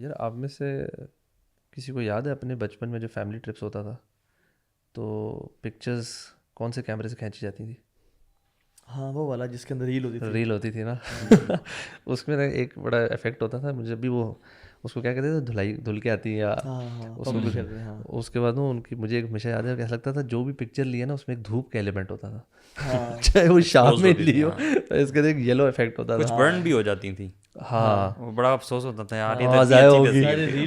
یار آپ میں سے کسی کو یاد ہے اپنے بچپن میں جو فیملی ٹرپس ہوتا تھا تو پکچرز کون سے کیمرے سے کھینچی جاتی تھی؟ ہاں وہ والا جس کے اندر ریل ہوتی تھی نا اس میں ایک بڑا افیکٹ ہوتا تھا مجھے بھی، وہ اس کو کیا کہتے تھے، دھل کے آتی یا اس کو کچھ، اس کے بعد وہ ان کی مجھے ایک ہمیشہ یاد ہے، ایسا لگتا تھا جو بھی پکچر لی ہے نا اس میں ایک دھوپ کا ایلیمنٹ ہوتا تھا، چاہے وہ شام میں لی ہو تو اس کا ایک یلو افیکٹ ہوتا تھا، کچھ برن بھی ہو جاتی تھی. ہاں وہ بڑا افسوس ہوتا تھا یار، ہاں ضائع ہوگی.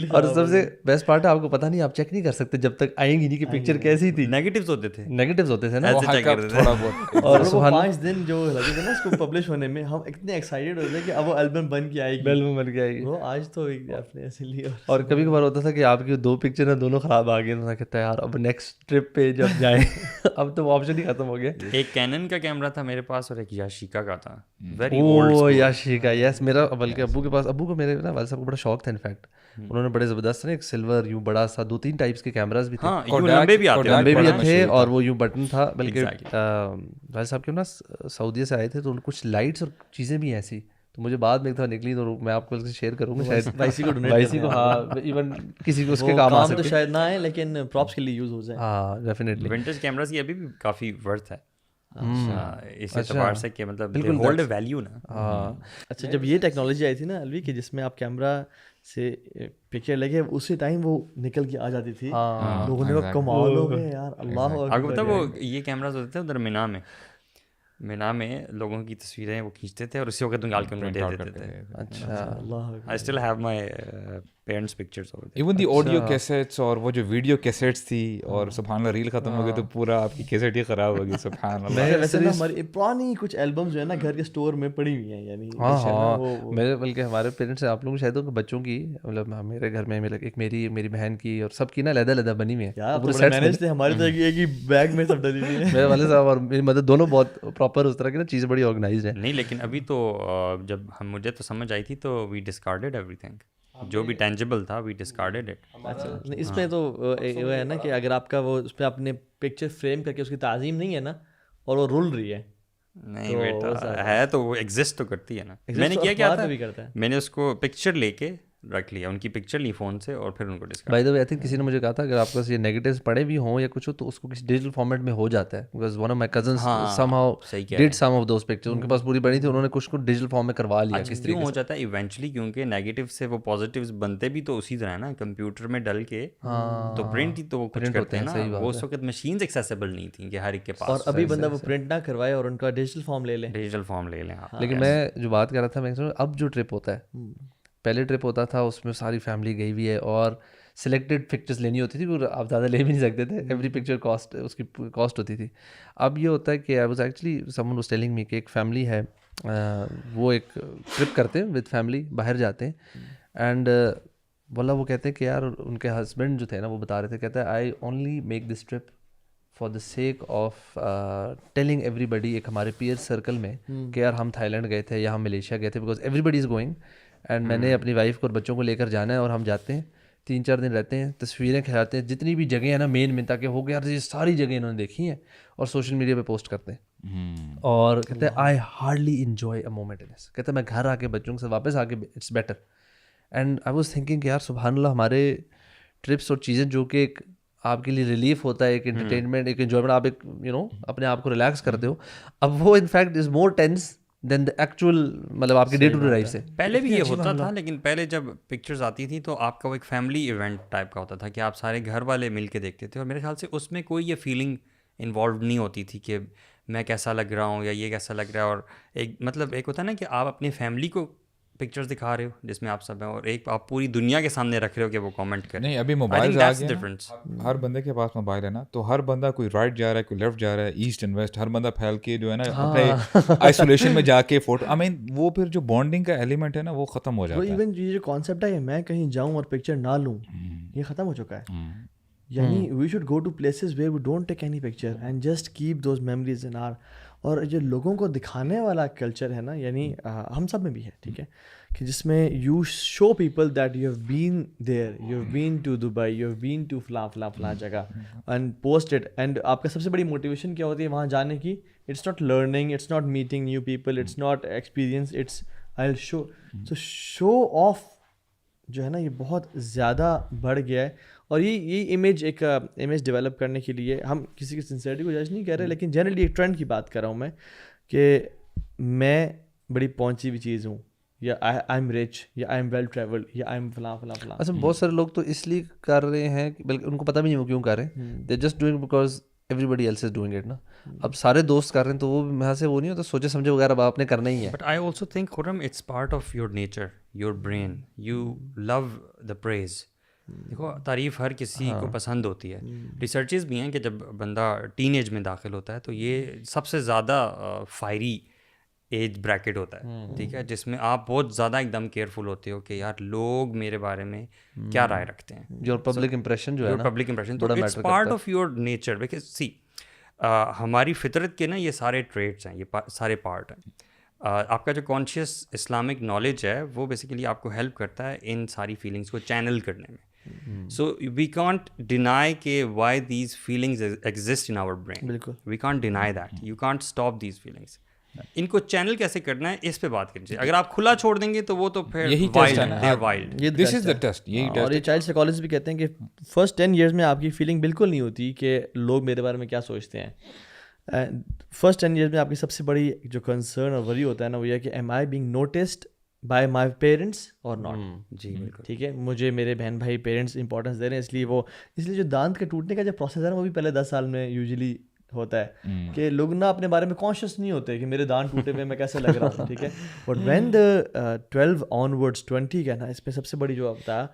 اور سب سے بیسٹ پارٹ ہے آپ کو پتہ نہیں، آپ چیک نہیں کر سکتے جب تک آئیں گی نہیں کہ پکچر کیسی تھی. نیگیٹیوز ہوتے تھے، نیگیٹیوز ہوتے تھے نا، تھوڑا بہت. اور وہ 5 دن جو لگے تھے نا اس کو پبلش ہونے میں، ہم اتنے ایکسائٹیڈ ہوتے تھے کہ اب وہ البم بن کے آئے گی، البم بن کے آئے گی. وہ آج تو آپ نے ایسے لیا. اور کبھی کبھار ہوتا تھا کہ آپ کی 2 پکچر ہیں دونوں خراب آ گئے، تو کہتا ہے یار اب نیکسٹ ٹرپ پہ جب جائیں اب تو وہ آپشن ہی ختم ہو گیا. ایک کینن کا کیمرہ تھا میرے پاس اور ایک یاشیکا کا تھا، ویری او یاشیکا، یس. میرا بلکہ ابو کے پاس، ابو کو میرے نا والد صاحب کو بڑا شوق تھا، انفیکٹ انہوں نے بڑے زبردست نا ایک سلور یوں بڑا سا 2-3 ٹائپس کے کیمراز بھی تھے، لمبے بھی تھے اور وہ یوں بٹن تھا. بلکہ والد صاحب کے نا سعودیہ سے آئے تھے تو ان کچھ لائٹس اور چیزیں بھی ایسی، تو مجھے بعد میں ایک دفعہ نکلی تو میں آپ کو شیئر کروں گا شاید وائسی کو، ہاں ایون کسی کو اس کے کام آ سکے، تو شاید نہ آئے لیکن پراپس کے لیے یوز ہو جائے. ہاں ڈیفینیٹلی. ونٹیج کیمراز کی ابھی بھی کافی ورتھ ہے اس اعتبار سے کہ مطلب بالکل ہولڈ اے ویلیو نا. ہاں اچھا جب یہ ٹیکنالوجی آئی تھی نا الوی، کہ جس میں آپ کیمرہ سے پکچر لے کے اسی ٹائم وہ نکل کے آ جاتی تھی، لوگوں نے کمال ہو گئے یار، اللہ آپ کو پتہ وہ یہ کیمراز ہوتے تھے ادھر مینا میں لوگوں کی تصویریں وہ کھینچتے تھے اور اسی وقت نکال کے ان کو دے دیتے تھے. اچھا I still have my parents' pictures over there. Even the audio cassettes اور وہ جو ویڈیو کیسٹس تھی، اور سبحان اللہ ریل ختم ہو گئی تو پورا آپ کی کیسٹ ہی خراب ہو گئی. سبحان اللہ. ویسے نا ہماری پرانی کچھ البمز جو ہے نا گھر کے اسٹور میں پڑی ہوئی ہیں، یعنی ہاں میرے بلکہ ہمارے پیرنٹس سے آپ لوگوں شاید بچوں کی، مطلب میرے گھر میں ایک میری بہن کی اور سب کی نا علیحدہ بنی ہوئی ہے پورے سیٹس تھے. ہمارے تو ایک ہی بیگ میں سب ڈلی ہوئی ہیں. میرے والد صاحب اور میری مدر دونوں بہت پراپر اس طرح کی نا چیزیں بڑی آرگنائزڈ ہیں. نہیں لیکن ابھی تو جب مجھے تو سمجھ آئی تھی تو وی ڈسکارڈیڈ ایوری تھنگ، جو بھی ٹینجیبل تھا وی ڈسکارڈیڈ اٹ. اس میں تو وہ ہے نا کہ اگر آپ کا وہ اس پہ اپنے پکچر فریم کر کے اس کی تعظیم نہیں ہے نا اور وہ رول رہی ہے، نہیں بیٹا ہے تو وہ ایگزسٹ تو کرتی ہے نا. میں نے کیا تھا، میں نے اس کو پکچر لے کے رکھ لیا، ان کی پکچر لی فون سے اور پھر ان کو discard. By the way I think کسی نے مجھے کہا تھا اگر آپ کے پاس یہ نیگیٹیوز پڑے بھی ہوں یا کچھ ہو تو اس کو کسی ڈیجیٹل فارمیٹ میں ہو جاتا ہے. Because one of my cousins somehow did some of those picture, ان کے پاس پوری بڑی تھی، انہوں نے کچھ کو ڈیجیٹل فارم میں کروا لیا. کس طریقے ہو جاتا ہے ایونچولی، کیونکہ نیگیٹیو سے وہ پازیٹیوز بنتے بھی تو اسی طرح ہے نا، کمپیوٹر میں ڈل کے تو پرنٹ ہی تو وہ کچھ کرتے ہیں نا. وہ اس وقت مشینز ایکسیسیبل نہیں تھیں کہ ہر ایک کے پاس، اور ابھی بندہ وہ پرنٹ نہ کروائے اور ان کا ڈیجیٹل فارم لے لیں. لیکن میں جو بات کر رہا تھا، میں اب جو ٹرپ ہوتا ہے، پہلے ٹرپ ہوتا تھا اس میں ساری فیملی گئی ہوئی ہے اور سلیکٹڈ پکچرز لینی ہوتی تھی، آپ زیادہ لے بھی نہیں سکتے تھے، ایوری پکچر کاسٹ اس کی کاسٹ ہوتی تھی. اب یہ ہوتا ہے کہ I was actually some was telling me کہ ایک فیملی ہے، وہ ایک ٹرپ کرتے ہیں ود فیملی، باہر جاتے ہیں، اینڈ بولا وہ کہتے ہیں کہ یار ان کے ہسبینڈ جو تھے نا وہ بتا رہے تھے، کہتے ہیں I only make this trip for the sake of telling everybody, ایک ہمارے پیئر سرکل میں کہ یار ہم تھائی لینڈ گئے تھے یا ہم ملیشیا گئے تھے، because everybody is going and میں نے اپنی وائف کو اور بچوں کو لے کر جانا ہے، اور ہم جاتے ہیں 3-4 دن رہتے ہیں، تصویریں کھلاتے ہیں جتنی بھی جگہیں ہیں نا مین تاکہ ہو گیا یہ ساری جگہیں انہوں نے دیکھی ہیں، اور سوشل میڈیا پہ پوسٹ کرتے ہیں. اور کہتے ہیں I hardly enjoy a moment in this, کہتے ہیں میں گھر آ کے بچوں سے واپس آ کے it's better. And I was thinking کہ یار سبحان اللہ، ہمارے ٹرپس اور چیزیں جو کہ ایک آپ کے لیے ریلیف ہوتا ہے، ایک انٹرٹینمنٹ، ایک انجوائمنٹ، آپ ایک اپنے آپ کو ریلیکس کرتے ہو، اب وہ in fact is more tense than the actual, مطلب آپ کی ڈے ٹو ڈے لائف سے. پہلے بھی یہ ہوتا تھا، لیکن پہلے جب پکچرز آتی تھیں تو آپ کا وہ ایک فیملی ایونٹ ٹائپ کا ہوتا تھا کہ آپ سارے گھر والے مل کے دیکھتے تھے، اور میرے خیال سے اس میں کوئی یہ فیلنگ انوالوڈ نہیں ہوتی تھی کہ میں کیسا لگ رہا ہوں یا یہ کیسا لگ رہا ہے. اور ایک مطلب ایک ہوتا ہے نا کہ آپ اپنی فیملی کو پکچرز دکھا رہے ہو جس میں آپ سب ہیں، اور ایک آپ پوری دنیا کے سامنے رکھ رہے ہو کہ وہ کامنٹ کریں. نہیں ابھی موبائل آ گیا، ہر بندے کے پاس موبائل ہے نا، تو ہر بندہ کوئی رائٹ جا رہا ہے، کوئی لیفٹ جا رہا ہے، ایسٹ اینڈ ویسٹ، ہر بندہ پھیل کے جو ہے نا اپنے آئسولیشن میں جا کے فوٹو، آئی مین وہ پھر جو بانڈنگ کا ایلیمنٹ ہے نا وہ ختم ہو جاتا ہے. ایون یہ جو کانسیپٹ ہے کہ میں کہیں جاؤں اور پکچر نہ لوں، یہ ختم ہو چکا ہے. یعنی we should go to places where we don't take any picture and just keep those memories in our. اور جو لوگوں کو دکھانے والا کلچر ہے نا، یعنی ہم سب میں بھی ہے، ٹھیک ہے، کہ جس میں you show people that you have been there, you have been to Dubai, you have been to فلاں جگہ، اینڈ پوسٹ اٹ. اینڈ آپ کا سب سے بڑی موٹیویشن کیا ہوتی ہے وہاں جانے کی؟ It's not learning, it's not meeting new people, it's not experience, it's I will show. So show off جو ہے نا یہ بہت زیادہ بڑھ گیا ہے. اور یہ امیج ڈیولپ کرنے کے لیے ہم کسی کی سنسیئرٹی کو جج نہیں کر رہے, لیکن جنرلی ایک ٹرینڈ کی بات کر رہا ہوں میں کہ میں بڑی پہنچی ہوئی چیز ہوں, یا آئی ایم رچ, یا آئی ایم ویل ٹریولڈ, یا آئی ایم فلاں فلاں فلاں. اصل بہت سارے لوگ تو اس لیے کر رہے ہیں بلکہ ان کو پتہ بھی نہیں وہ کیوں کر رہے ہیں, they just doing because everybody else is doing it نا. اب سارے دوست کر رہے ہیں تو وہ یہاں سے وہ نہیں ہوتا, سوچے سمجھے وغیرہ اب آپ نے کرنا ہی ہے. But I also think Khurram it's part of your nature, your brain, you love the praise. دیکھو تعریف ہر کسی کو پسند ہوتی ہے. ریسرچز بھی ہیں کہ جب بندہ ٹین ایج میں داخل ہوتا ہے تو یہ سب سے زیادہ فائری ایج بریکٹ ہوتا ہے, ٹھیک ہے, جس میں آپ بہت زیادہ ایک دم کیئرفل ہوتے ہو کہ یار لوگ میرے بارے میں کیا رائے رکھتے ہیں. یور پبلک امپریشن جو ہے نا, پبلک امپریشن تو it's part of your nature. Because see ہماری فطرت کے نا یہ سارے ٹریٹس ہیں, یہ سارے پارٹ ہیں. آپ کا جو کانشیس اسلامک نالج ہے وہ بیسیکلی آپ کو ہیلپ کرتا ہے ان ساری فیلنگس کو چینل کرنے میں. سو وی کانٹ ڈینائی کہ why these feelings exist in our brain. بالکل, we can't deny that, you can't stop these feelings. ان کو چینل کیسے کرنا ہے اس پہ بات کرنی چاہیے. اگر آپ کھلا چھوڑ دیں گے تو وہ تو پھر wild. This is the test. اور یہ چائلڈ سائیکالوجسٹ بھی کہتے ہیں کہ فرسٹ 10 ایئرس میں آپ کی فیلنگ بالکل نہیں ہوتی کہ لوگ میرے بارے میں کیا سوچتے ہیں. فرسٹ 10 ایئرس میں آپ کی سب سے بڑی جو کنسرن اور وری ہوتا ہے نا وہ یہ کہ am I being noticed by my parents or not. جی بالکل, ٹھیک ہے, مجھے میرے بہن بھائی پیرنٹس امپورٹنس دے رہے ہیں, اس لیے جو دانت کے ٹوٹنے کا جو پروسیس ہے نا وہ بھی پہلے 10 سال میں یوزلی ہوتا ہے کہ لوگ نا اپنے بارے میں کانشیس نہیں ہوتے کہ میرے دانت ٹوٹے ہوئے میں کیسے لگ رہا ہوں. ٹھیک ہے, بٹ وین دا 12 آنورڈس 20 کا نا اس میں سب سے بڑی جو بتایا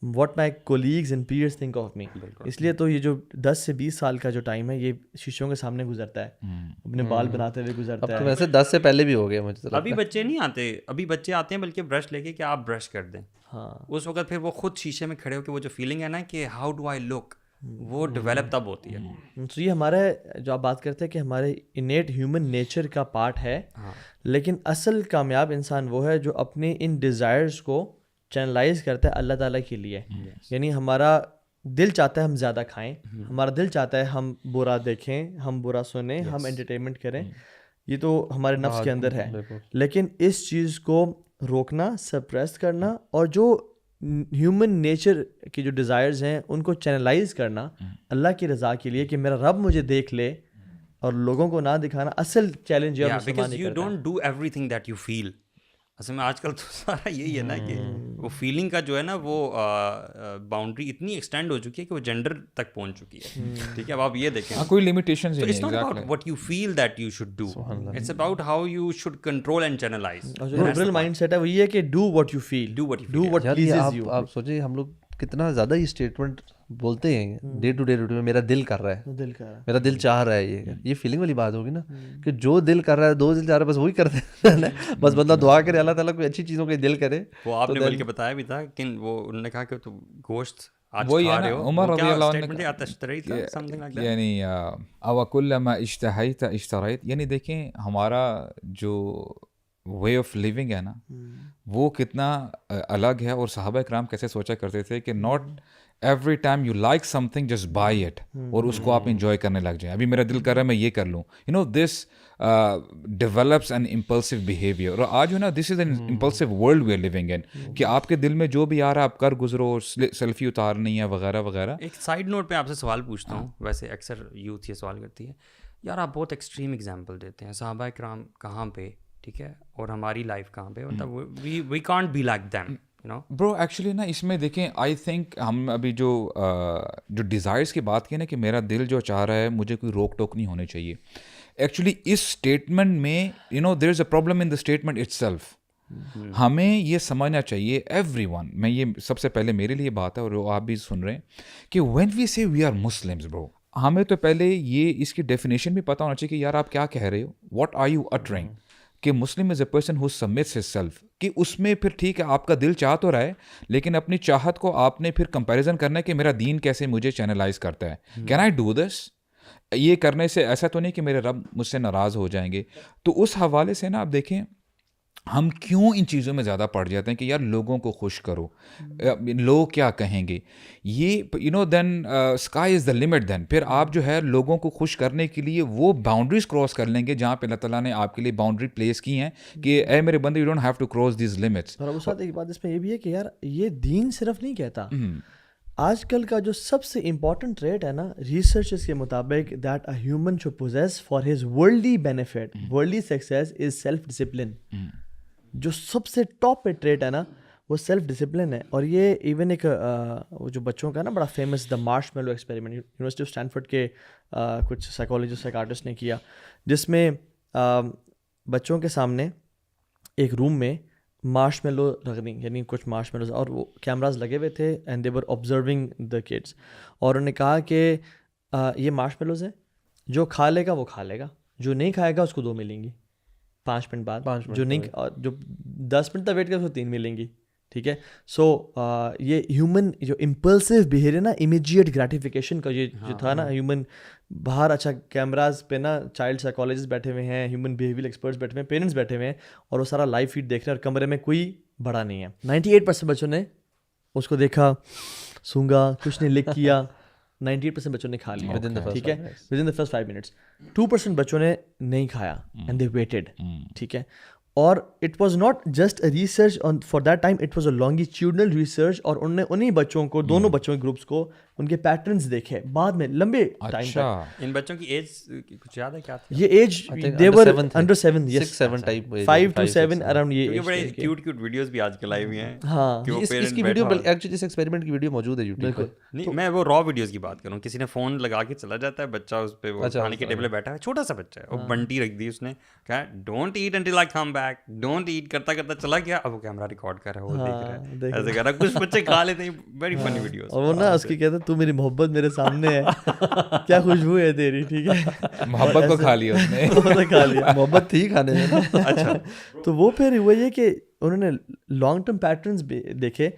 what my colleagues and peers think of me. اس لیے تو یہ جو 10 سے 20 سال کا جو ٹائم ہے یہ شیشوں کے سامنے گزرتا ہے, اپنے بال بناتے ہوئے گزرتا ہے. ویسے 10 سے پہلے بھی ہو گئے مجھے. ابھی بچے نہیں آتے, ابھی بچے آتے ہیں بلکہ برش لے کے کہ آپ برش کر دیں. ہاں, اس وقت پھر وہ خود شیشے میں کھڑے ہو کے وہ جو فیلنگ ہے نا کہ ہاؤ ڈو آئی لک, وہ ڈیولپ تب ہوتی ہے. تو یہ ہمارا جو آپ بات کرتے ہیں کہ ہمارے انیٹ ہیومن نیچر کا پارٹ ہے, لیکن اصل کامیاب انسان وہ ہے جو اپنے ان ڈیزائرز کو چینلائز کرتا ہے اللہ تعالیٰ کے لیے. یعنی ہمارا دل چاہتا ہے ہم زیادہ کھائیں, ہمارا دل چاہتا ہے ہم برا دیکھیں, ہم برا سنیں, ہم انٹرٹینمنٹ کریں, یہ تو ہمارے نفس کے اندر ہے. لیکن اس چیز کو روکنا, سپریس کرنا, اور جو ہیومن نیچر کی جو ڈیزائرز ہیں ان کو چینلائز کرنا اللہ کی رضا کے لیے کہ میرا رب مجھے دیکھ لے اور لوگوں کو نہ دکھانا, اصل چیلنج ہے. Because you don't do everything that you feel. اصل میں آج کل تو سارا یہی ہے نا کہ وہ فیلنگ کا جو ہے نا وہ باؤنڈری اتنی ایکسٹینڈ ہو چکی ہے کہ وہ جینڈر تک پہنچ چکی ہے. ٹھیک ہے, اب آپ یہ دیکھیں کوئی لمیٹیشنز نہیں. It's not about what you feel that you should do, it's about how you should control and channelize. اور جو لبرل مائنڈ سیٹ ہے وہ یہ ہے کہ do what you feel, do what pleases you. آپ سوچیں ہم لوگ کتنا زیادہ یہ اسٹیٹمنٹ بولتے ہیں ڈے ٹو ڈے روٹین میں, میرا دل کر رہا ہے, میرا دل چاہ رہا ہے. یہ فیلنگ والی بات ہوگی نا کہ جو دل کر رہا ہے, دو دل چاہ رہا ہے, بس وہی کرتے ہیں. بس بندہ دعا کرے اللہ تعالیٰ کوئی اچھی چیزوں کے دل کرے. وہ آپ نے بلکہ بتایا بھی تھا کہ وہ انہوں نے کہا کہ تو گوشت وہی ہے نا, عمر رضی اللہ عنہ یعنی او کلما اشتہیت اشتریت. یعنی دیکھیں ہمارا جو وے آف لیونگ ہے نا وہ کتنا الگ ہے, اور صحابہ کرام کیسے سوچا کرتے تھے کہ not every time you like some thing just by it اور اس کو آپ انجوائے کرنے لگ جائیں. ابھی میرا دل کر رہا ہے میں یہ کر لوں, you know this develops an impulsive behaviour. اور آج جو نا this is an impulsive world we are living in, کہ آپ کے دل میں جو بھی آ رہا ہے آپ کر گزرو, سیلفی اتارنی ہے وغیرہ وغیرہ. ایک سائڈ نوٹ پہ آپ سے سوال پوچھتا ہوں, ویسے اکثر یوتھ یہ سوال کرتی ہے, یار آپ بہت ایکسٹریم اگزامپل دیتے ہیں, صحابہ کرام کہاں پہ, ٹھیک ہے, اور ہماری لائف کہاں پہ, مطلب we can't be like them. Bro actually نا اس میں دیکھیں آئی تھنک ہم ابھی جو ڈیزائرس کی بات کی نا کہ میرا دل جو چاہ رہا ہے مجھے کوئی روک ٹوک نہیں ہونی چاہیے. ایکچولی اس اسٹیٹمنٹ میں you know there is a problem in the statement itself. ہمیں یہ سمجھنا چاہیے ایوری ون, میں یہ سب سے پہلے میرے لیے بات ہے اور آپ بھی سن رہے ہیں کہ وین وی سے وی آر مسلمز برو, ہمیں تو پہلے یہ اس کی ڈیفینیشن بھی پتہ ہونا چاہیے کہ یار آپ کیا کہہ رہے ہو, واٹ آر یو اٹرنگ. کہ Muslim is a person who submits himself, کہ اس میں پھر ٹھیک ہے آپ کا دل چاہ تو رہا ہے لیکن اپنی چاہت کو آپ نے پھر کمپیریزن کرنا ہے کہ میرا دین کیسے مجھے چینلائز کرتا ہے. Can I do this? یہ کرنے سے ایسا تو نہیں کہ میرے رب مجھ سے ناراض ہو جائیں گے. تو اس حوالے سے نا آپ دیکھیں ہم کیوں ان چیزوں میں زیادہ پڑ جاتے ہیں کہ یار لوگوں کو خوش کرو, لوگ کیا کہیں گے, یہ دین اسکائی از دا لمٹ. دین پھر آپ جو ہے لوگوں کو خوش کرنے کے لیے وہ باؤنڈریز کراس کر لیں گے جہاں پہ اللہ تعالیٰ نے آپ کے لیے باؤنڈری پلیس کی ہیں کہ اے میرے بندے, you don't have to cross these limits. اور ابو سعد ایک بات اس میں یہ بھی ہے کہ یار یہ دین صرف نہیں کہتا, آج کل کا جو سب سے امپورٹنٹ ٹریٹ ہے نا ریسرچز کے مطابق that a human should possess for his worldly benefit, worldly success is self discipline. جو سب سے ٹاپ پہ ٹریٹ ہے نا وہ سیلف ڈسپلن ہے. اور یہ ایون ایک وہ جو بچوں کا نا بڑا famous the marshmallow experiment university of Stanford کے کچھ سائیکالوجسٹ سائیکارٹسٹ نے کیا, جس میں بچوں کے سامنے ایک روم میں مارش میلو رکھ دیں, یعنی کچھ مارش میلوز, اور وہ کیمراز لگے ہوئے تھے and they were observing the kids. اور انہوں نے کہا کہ یہ مارش میلوز ہیں, جو کھا لے گا وہ کھا لے گا, جو نہیں کھائے گا اس کو 2 ملیں گی 5 منٹ بعد, جو نہیں جو 10 منٹ تک ویٹ کرے اس کو 3 ملیں گی. ٹھیک ہے. سو یہ ہیومن جو امپلسو بیہیویئر نا, امیجیٹ گریٹیفیکیشن کا یہ جو تھا نا ہیومن, باہر اچھا کیمراز پہ نا چائلڈ سائیکالوجسٹ بیٹھے ہوئے ہیں, ہیومن بیہیویئر ایکسپرٹس بیٹھے ہوئے ہیں, پیرنٹس بیٹھے ہوئے ہیں, اور وہ سارا لائیو فیڈ دیکھ رہے ہیں, اور کمرے میں کوئی بڑا نہیں ہے. 98% بچوں نے اس کو دیکھا, سونگا, کچھ نے لکھ کیا, 98% بچوں نے کھا لیا. ٹھیک ہے, with in the first 5 minutes. 2% بچوں نے نہیں کھایا اینڈ دے ویٹڈ. ٹھیک ہے. اور it was not just a research for that time, it was a longitudinal research. اور انہوں نے انہیں بچوں کو, دونوں بچوں کے گروپس کو, ان کے پیٹرنس دیکھے بعد میں لمبے ٹائم تک. ان بچوں کی ایج کچھ یاد ہے کیا تھا؟ یہ age they were under 7, yes 7 type 5 to 7 around. یہ بڑے کیوٹ کیوٹ ویڈیوز بھی آج کل آئی ہوئی ہیں. ہاں, اس کی ویڈیو ایکچولی اس ایکسپیریمنٹ کی ویڈیو موجود ہے یوٹیوب پہ. نہیں, میں وہ را ویڈیوز کی بات کروں. کسی نے فون لگا کے چلا جاتا ہے, بچہ اس پہ وہ کھانے کے ٹیبل پہ بیٹھا ہے, چھوٹا سا بچہ ہے, وہ بنٹی رکھ دی اس نے, کہا don't eat until I come back, don't eat, کرتا کرتا چلا گیا, اب وہ کیمرہ ریکارڈ کر رہا ہے, وہ دیکھ رہا ہے, ایسے کر رہا. کچھ بچے کھا لیتے ہیں, ویری فنی ویڈیوز. اور وہ نا اس کی کہتے ہیں تو میری محبت میرے سامنے ہے, کیا خوشبو ہے تیری. ٹھیک ہے, محبت کو کھا لیا اس نے, کھا لیا, محبت تھی کھانے میں. اچھا, تو وہ پھر ہوا یہ کہ انہوں نے لانگ ٹرم پیٹرنس دیکھے.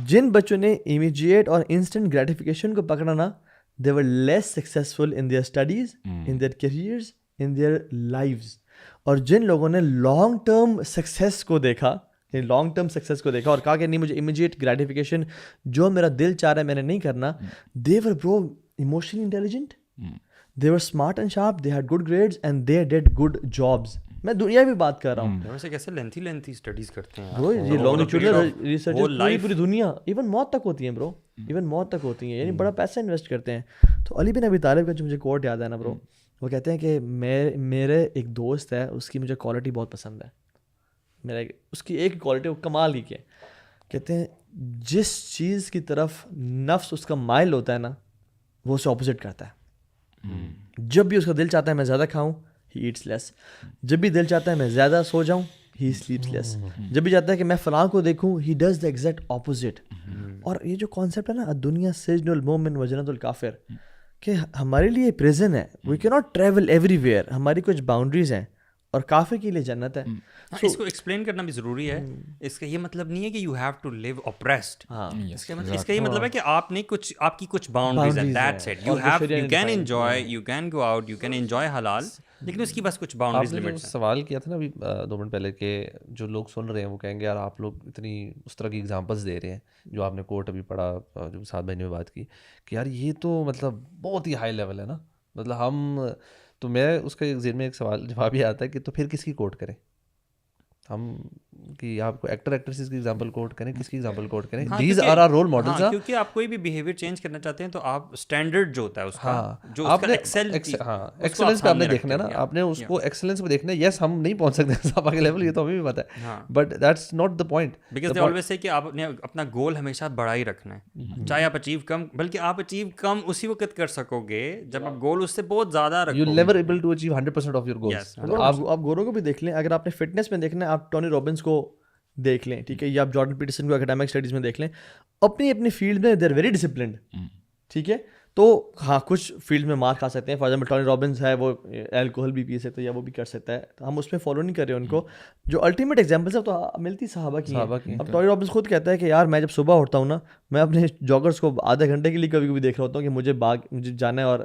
جن بچوں نے امیجیٹ اور انسٹنٹ گریٹیفیکیشن کو پکڑا نا, they were less successful in their studies, in their careers, in their lives. اور جن لوگوں نے لانگ ٹرم سکسیس کو دیکھا, لانگ ٹرم سکسیس کو دیکھا اور کہا کہ نہیں مجھے امیجیٹ گریٹیفیکیشن جو میرا دل چاہ رہا ہے میں نے نہیں کرنا, دے ور برو emotionally intelligent, they were smart and sharp, they had good grades and they did good jobs. میں دنیا بھی بات کر رہا ہوں. ویسے کیسے لینتھی اسٹڈیز کرتے ہیں برو, یہ لانگیٹیوڈنل ریسرچ پوری دنیا, ایون موت تک ہوتی ہیں برو, ایون موت تک ہوتی ہیں, یعنی بڑا پیسہ انویسٹ کرتے ہیں. تو علی بن ابی طالب کا جو مجھے کوٹ یاد ہے نا برو, وہ کہتے ہیں کہ میرے ایک دوست ہے, اس کی مجھے کوالٹی بہت پسند ہے. اس کی ایک کوالٹی وہ کمال ہی کی ہے. کہتے ہیں جس چیز کی طرف نفس اس کا مائل ہوتا ہے نا, وہ اسے اپوزٹ کرتا ہے. جب بھی اس کا دل چاہتا ہے میں زیادہ کھاؤں, ہی ایٹس لیس. جب بھی دل چاہتا ہے میں زیادہ سو جاؤں, ہی سلیپس لیس. جب بھی چاہتا ہے کہ میں فلاں کو دیکھوں, he does the exact opposite. اور یہ جو کانسیپٹ ہے نا دنیا سجن المومن و جنت الکافر, کہ ہمارے لیے پریزن ہے, وی کی ناٹ ٹریول ایوری ویئر, ہماری کچھ باؤنڈریز ہیں, اور کافر کے لیے جنت ہے. اس کو ایکسپلین کرنا بھی ضروری ہے. اس کا یہ مطلب نہیں ہے کہ you have to live oppressed. اس کا یہ مطلب ہے کہ آپ نے آپ کی کچھ باؤنڈریز ہیں, that's it. You can enjoy, you can go out, you can enjoy حلال, لیکن اس کی بس کچھ باؤنڈریز لمٹس ہیں. سوال کیا تھا نا ابھی 2 منٹ پہلے کہ جو لوگ سن رہے ہیں وہ کہیں گے یار آپ لوگ اتنی اس طرح کی ایگزامپلس دے رہے ہیں, جو آپ نے کوٹ ابھی پڑھا, جو سعد بھائی نے بات کی, کہ یار یہ تو مطلب بہت ہی ہائی لیول ہے نا, مطلب ہم تو میں اس کا ذہن میں ایک سوال جواب یہ آتا ہے کہ تو پھر کس کی کوٹ کریں ہم, کہ آپ کو ایکٹر ایکٹریسز کی ایگزامپل کوٹ کریں, کس کی ایگزامپل کوٹ کریں؟ These are are role models. کیونکہ آپ کوئی بھی بیہیویئر چینج کرنا چاہتے ہیں تو آپ اسٹینڈرڈ جو ہوتا ہے اس کا, جو اس کا ایکسلنس کا آپ نے دیکھنا ہے نا, آپ نے اس کو ایکسلنس پہ دیکھنا ہے. یس ہم نہیں پہنچ سکتے صحابہ کے لیول, یہ تو ہمیں بھی پتہ ہے, but that's not the point. Because they always say کہ آپ نے اپنا گول ہمیشہ بڑا ہی رکھنا ہے, چاہے آپ اچیو کم, بلکہ آپ اچیو کم اسی وقت کر سکو گے جب آپ گول اس سے بہت زیادہ رکھو. You never able to achieve 100% of your goals. آپ گوروں کو بھی دیکھ لیں, اگر آپ نے فٹنس میں دیکھنا ہے آپ ٹونی رابنس کو دیکھ لیں, ٹھیک ہے, یا آپ جارڈن پیٹرسن کو اکیڈمک اسٹڈیز میں دیکھ لیں, اپنی اپنی فیلڈ میں دے آر ویری ڈسپلنڈ. ٹھیک ہے, تو ہاں کچھ فیلڈ میں مار کھا سکتے ہیں. فار ایگزامپل ٹونی رابنس ہے, وہ الکوہل بھی پی سکتا ہے یا وہ بھی کر سکتا ہے, تو ہم اس میں فالو نہیں کر رہے ان کو. جو الٹیمیٹ ایگزامپلس ہے تو ملتی صحابہ کی ہیں. اب ٹونی رابنس خود کہتا ہے کہ یار میں جب صبح اٹھتا ہوں نا, میں اپنے جاگرس کو آدھے گھنٹے کے لیے کبھی کبھی دیکھ رہا ہوتا ہوں کہ مجھے جانا ہے اور